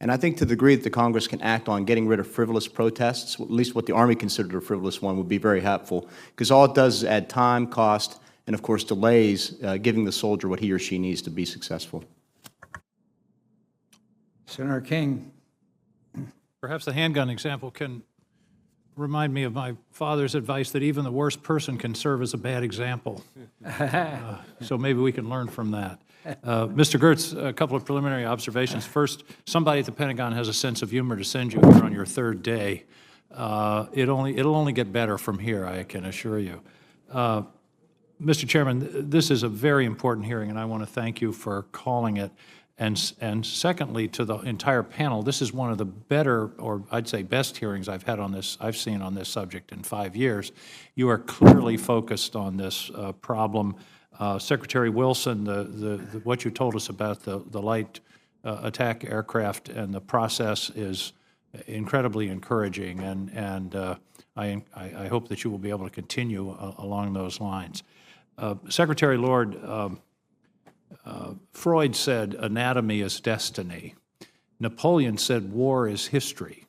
And I think to the degree that the Congress can act on getting rid of frivolous protests, at least what the Army considered a frivolous one, would be very helpful, because all it does is add time, cost, and of course delays giving the soldier what he or she needs to be successful. Senator King. Perhaps the handgun example can remind me of my father's advice that even the worst person can serve as a bad example. So maybe we can learn from that. Mr. Geurts, a couple of preliminary observations. First, somebody at the Pentagon has a sense of humor to send you here on your 3rd day. It'll only get better from here, I can assure you. Mr. Chairman, this is a very important hearing, and I want to thank you for calling it. And secondly, to the entire panel, this is one of the better, or I'd say best hearings I've seen on this subject in 5 years. You are clearly focused on this problem. Secretary Wilson, what you told us about the light attack aircraft and the process is incredibly encouraging, and I hope that you will be able to continue along those lines. Secretary Lord, Freud said anatomy is destiny. Napoleon said war is history.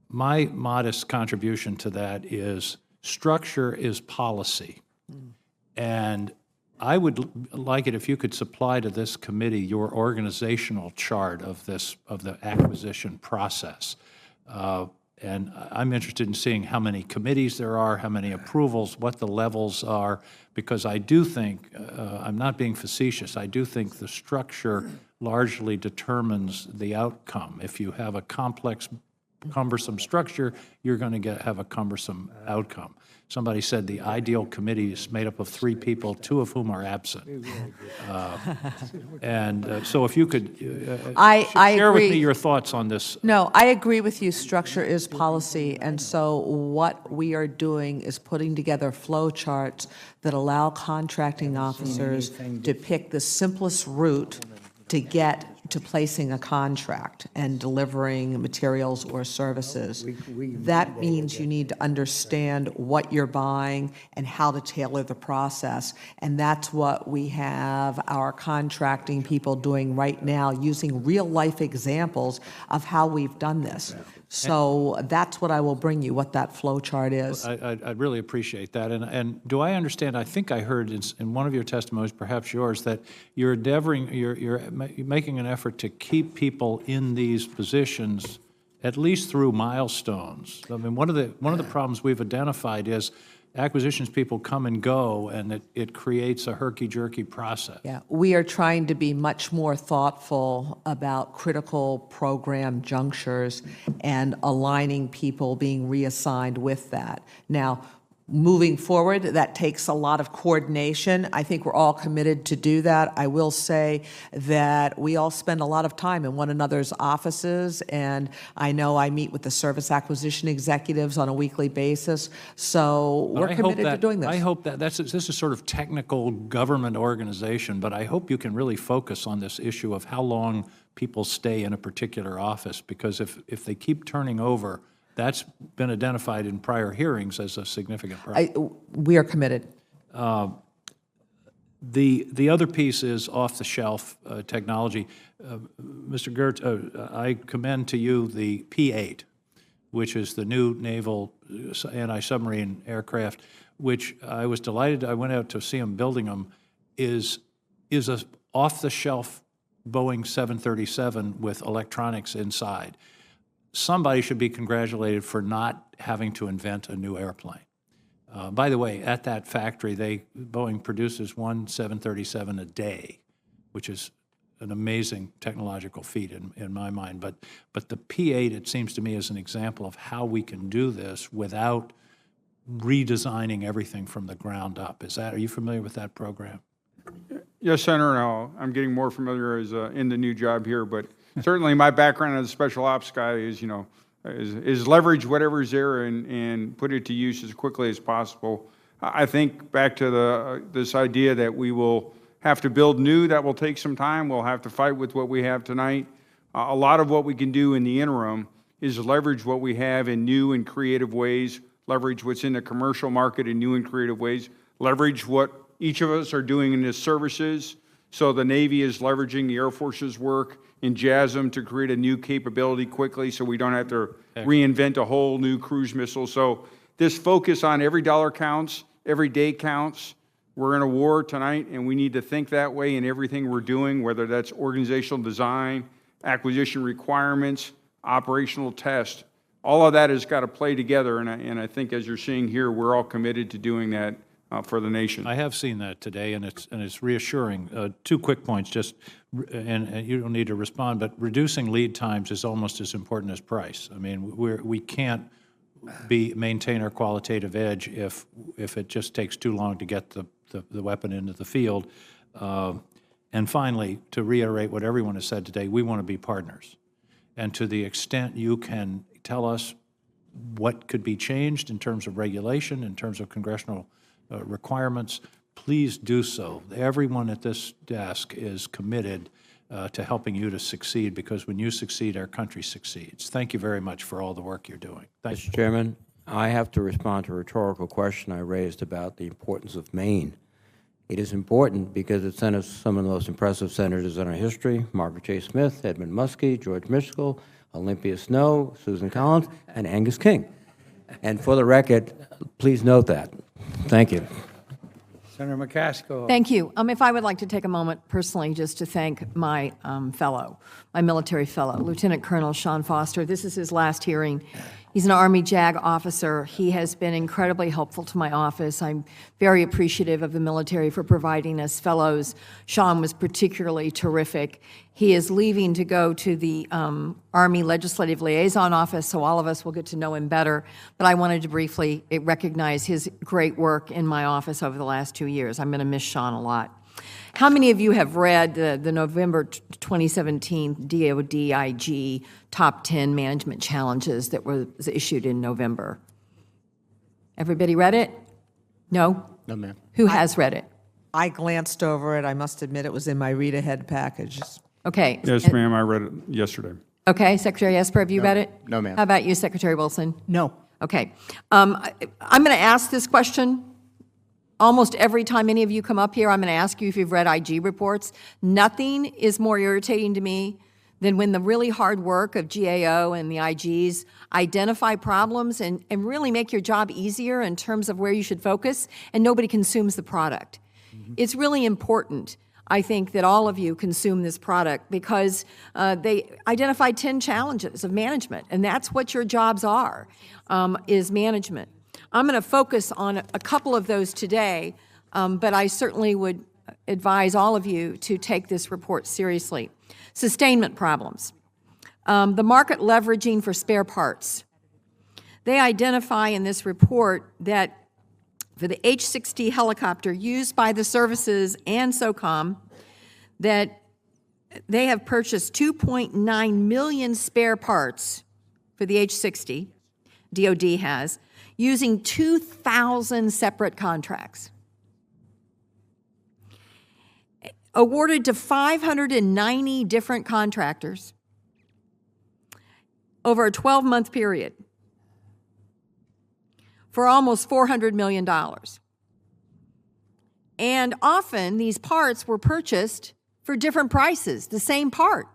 My modest contribution to that is structure is policy. And I would like it if you could supply to this committee your organizational chart of the acquisition process. And I'm interested in seeing how many committees there are, how many approvals, what the levels are, because I do think, I'm not being facetious, I do think the structure largely determines the outcome. If you have a complex, cumbersome structure, you're going to have a cumbersome outcome. Somebody said the ideal committee is made up of 3 people, 2 of whom are absent. So if you could share with me your thoughts on this. No, I agree with you. Structure is policy. And so what we are doing is putting together flow charts that allow contracting officers to pick the simplest route to get to placing a contract and delivering materials or services. That means you need to understand what you're buying and how to tailor the process. And that's what we have our contracting people doing right now, using real-life examples of how we've done this. So that's what I will bring you, what that flow chart is. I'd really appreciate that. And do I understand, I think I heard in one of your testimonies, perhaps yours, that you're endeavoring, you're making an effort to keep people in these positions at least through milestones. I mean, one of the problems we've identified is acquisitions people come and go, and it creates a herky-jerky process. Yeah, we are trying to be much more thoughtful about critical program junctures and aligning people being reassigned with that. Now, moving forward, that takes a lot of coordination. I think we're all committed to do that. I will say that we all spend a lot of time in one another's offices, and I know I meet with the service acquisition executives on a weekly basis, so we're committed to doing this. I hope that this is sort of technical government organization, but I hope you can really focus on this issue of how long people stay in a particular office, because if they keep turning over, that's been identified in prior hearings as a significant problem. We are committed. The other piece is off-the-shelf technology. Mr. Geurts, I commend to you the P-8, which is the new naval anti-submarine aircraft, which I was delighted. I went out to see them building them. Is a off-the-shelf Boeing 737 with electronics inside. Somebody should be congratulated for not having to invent a new airplane. By the way, at that factory, Boeing produces one 737 a day, which is an amazing technological feat in my mind. But the P-8, it seems to me, is an example of how we can do this without redesigning everything from the ground up. Are you familiar with that program? Yes, Senator. No, I'm getting more familiar as in the new job here, but certainly my background as a special ops guy is, is leverage whatever's there and put it to use as quickly as possible. I think back to this idea that we will have to build new. That will take some time. We'll have to fight with what we have tonight. A lot of what we can do in the interim is leverage what we have in new and creative ways, leverage what's in the commercial market in new and creative ways, leverage what each of us are doing in the services. So the Navy is leveraging the Air Force's work in JASM to create a new capability quickly so we don't have to reinvent a whole new cruise missile. So this focus on every dollar counts, every day counts. We're in a war tonight, and we need to think that way in everything we're doing, whether that's organizational design, acquisition requirements, operational test. All of that has got to play together, and I think as you're seeing here, we're all committed to doing that for the nation. I have seen that today, and it's reassuring. 2 quick points, and you don't need to respond, but reducing lead times is almost as important as price. I mean, we can't maintain our qualitative edge if it just takes too long to get the weapon into the field. And finally, to reiterate what everyone has said today, we want to be partners. And to the extent you can tell us what could be changed in terms of regulation, in terms of congressional requirements, please do so. Everyone at this desk is committed to helping you to succeed, because when you succeed, our country succeeds. Thank you very much for all the work you're doing. Thank you. Mr. Chairman, I have to respond to a rhetorical question I raised about the importance of Maine. It is important because it sent us some of the most impressive senators in our history: Margaret J. Smith, Edmund Muskie, George Mitchell, Olympia Snowe, Susan Collins, and Angus King. And for the record, please note that. Thank you. Senator McCaskill. Thank you. If I would like to take a moment personally just to thank my my military fellow, Lieutenant Colonel Sean Foster. This is his last hearing. He's an Army JAG officer. He has been incredibly helpful to my office. I'm very appreciative of the military for providing us fellows. Sean was particularly terrific. He is leaving to go to the Army Legislative Liaison Office, so all of us will get to know him better. But I wanted to briefly recognize his great work in my office over the last 2 years. I'm going to miss Sean a lot. How many of you have read the November 2017 DoD IG Top 10 Management Challenges that was issued in November? Everybody read it? No? No, ma'am. Who has read it? I glanced over it. I must admit it was in my read-ahead package. Okay. Yes, ma'am, I read it yesterday. Okay, Secretary Esper, have you read it? No, ma'am. How about you, Secretary Wilson? No. Okay. I'm going to ask this question almost every time any of you come up here. I'm going to ask you if you've read IG reports. Nothing is more irritating to me than when the really hard work of GAO and the IGs identify problems and really make your job easier in terms of where you should focus, and nobody consumes the product. It's really important, I think, that all of you consume this product because they identified 10 challenges of management, and that's what your jobs are, is management. I'm going to focus on a couple of those today, but I certainly would advise all of you to take this report seriously. Sustainment problems. The market leveraging for spare parts. They identify in this report that for the H-60 helicopter used by the services and SOCOM, that they have purchased 2.9 million spare parts for the H-60, DoD has, using 2,000 separate contracts. Awarded to 590 different contractors over a 12-month period for almost $400 million. And often these parts were purchased for different prices, the same part.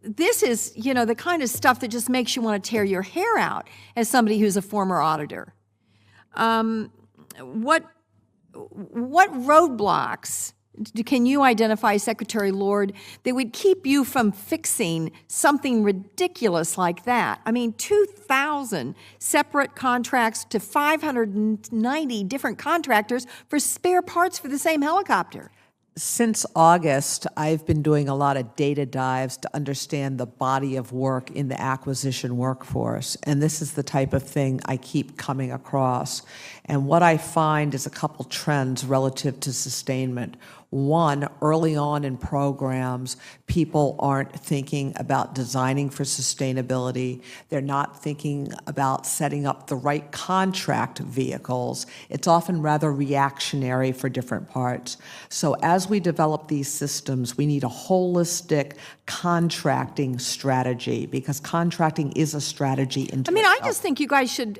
This is, the kind of stuff that just makes you want to tear your hair out as somebody who's a former auditor. What roadblocks can you identify, Secretary Lord, that would keep you from fixing something ridiculous like that? I mean, 2,000 separate contracts to 590 different contractors for spare parts for the same helicopter. Since August, I've been doing a lot of data dives to understand the body of work in the acquisition workforce, and this is the type of thing I keep coming across. And what I find is a couple trends relative to sustainment. One, early on in programs, people aren't thinking about designing for sustainability. They're not thinking about setting up the right contract vehicles. It's often rather reactionary for different parts. So as we develop these systems, we need a holistic contracting strategy, because contracting is a strategy into I just think you guys should,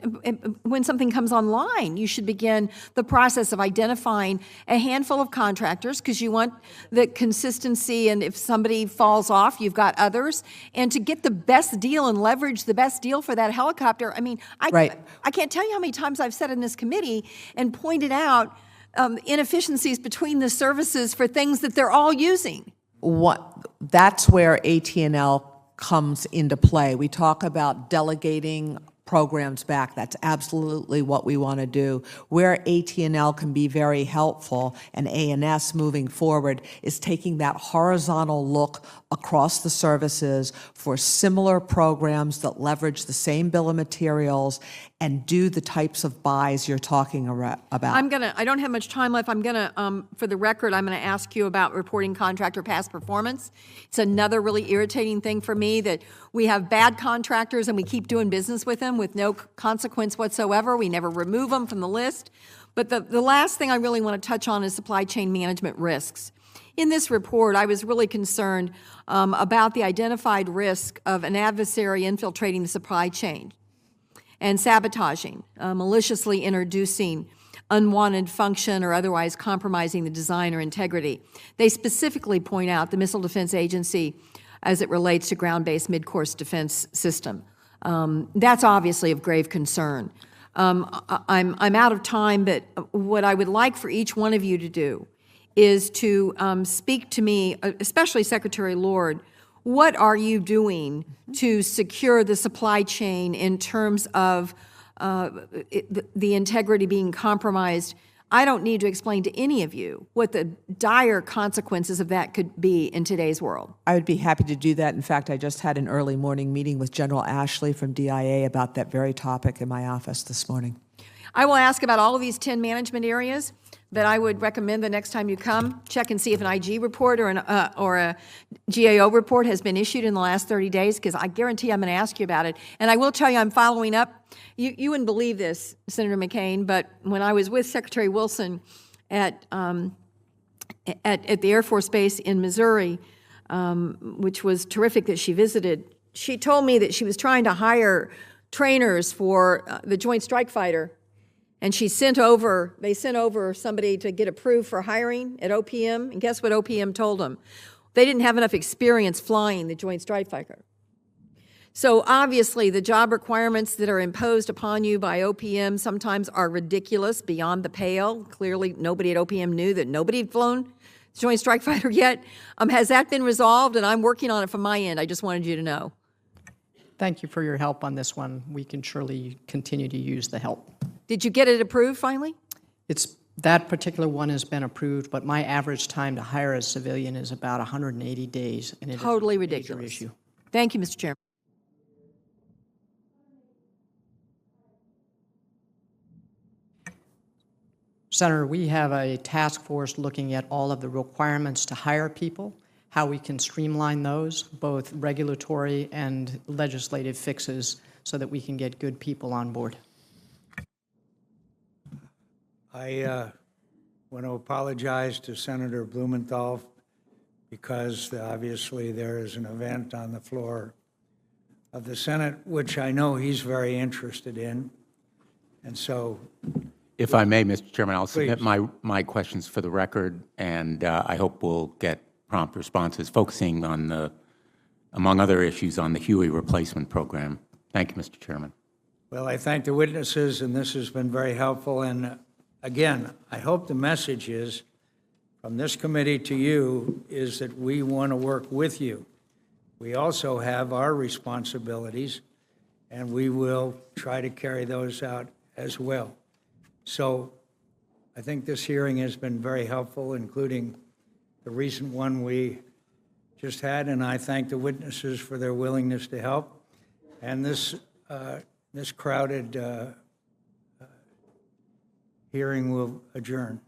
when something comes online, you should begin the process of identifying a handful of contractors, because you want the consistency, and if somebody falls off, you've got others, and to get the best deal and leverage the best deal for that helicopter. I mean, I can't tell you how many times I've sat in this committee and pointed out inefficiencies between the services for things that they're all using. That's where AT&L comes into play. We talk about delegating programs back. That's absolutely what we want to do. Where AT&L can be very helpful, and A&S moving forward, is taking that horizontal look across the services for similar programs that leverage the same bill of materials and do the types of buys you're talking about. I don't have much time left. I'm gonna, for the record, I'm gonna ask you about reporting contractor past performance. It's another really irritating thing for me that we have bad contractors and we keep doing business with them with no consequence whatsoever. We never remove them from the list. But the last thing I really want to touch on is supply chain management risks. In this report, I was really concerned about the identified risk of an adversary infiltrating the supply chain and sabotaging, maliciously introducing unwanted function or otherwise compromising the design or integrity. They specifically point out the Missile Defense Agency as it relates to ground-based mid-course defense system. That's obviously of grave concern. I'm out of time, but what I would like for each one of you to do is to speak to me, especially Secretary Lord, What are you doing to secure the supply chain in terms of the integrity being compromised? I don't need to explain to any of you what the dire consequences of that could be in today's world. I would be happy to do that. In fact, I just had an early morning meeting with General Ashley from DIA about that very topic in my office this morning. I will ask about all of these 10 management areas, but I would recommend the next time you come, check and see if an IG report or a GAO report has been issued in the last 30 days, because I guarantee I'm going to ask you about it. And I will tell you I'm following up. You wouldn't believe this, Senator McCain, but when I was with Secretary Wilson at the Air Force Base in Missouri, which was terrific that she visited, she told me that she was trying to hire trainers for the Joint Strike Fighter. And they sent over somebody to get approved for hiring at OPM, and guess what OPM told them? They didn't have enough experience flying the Joint Strike Fighter. So obviously, the job requirements that are imposed upon you by OPM sometimes are ridiculous, beyond the pale. Clearly, nobody at OPM knew that nobody had flown the Joint Strike Fighter yet. Has that been resolved? And I'm working on it from my end. I just wanted you to know. Thank you for your help on this one. We can surely continue to use the help. Did you get it approved finally? That particular one has been approved, but my average time to hire a civilian is about 180 days. And it Totally is a major ridiculous. issue. Thank you, Mr. Chairman. Senator, we have a task force looking at all of the requirements to hire people, how we can streamline those, both regulatory and legislative fixes, so that we can get good people on board. I want to apologize to Senator Blumenthal because obviously there is an event on the floor of the Senate, which I know he's very interested in. And so, if I may, Mr. Chairman, I'll please submit my questions for the record, and I hope we'll get prompt responses, focusing on among other issues, on the Huey replacement program. Thank you, Mr. Chairman. well, I thank the witnesses, and this has been very helpful. And again, I hope the message is, from this committee to you, is that we want to work with you. We also have our responsibilities, and we will try to carry those out as well. So I think this hearing has been very helpful, including the recent one we just had, and I thank the witnesses for their willingness to help. And this crowded hearing will adjourn.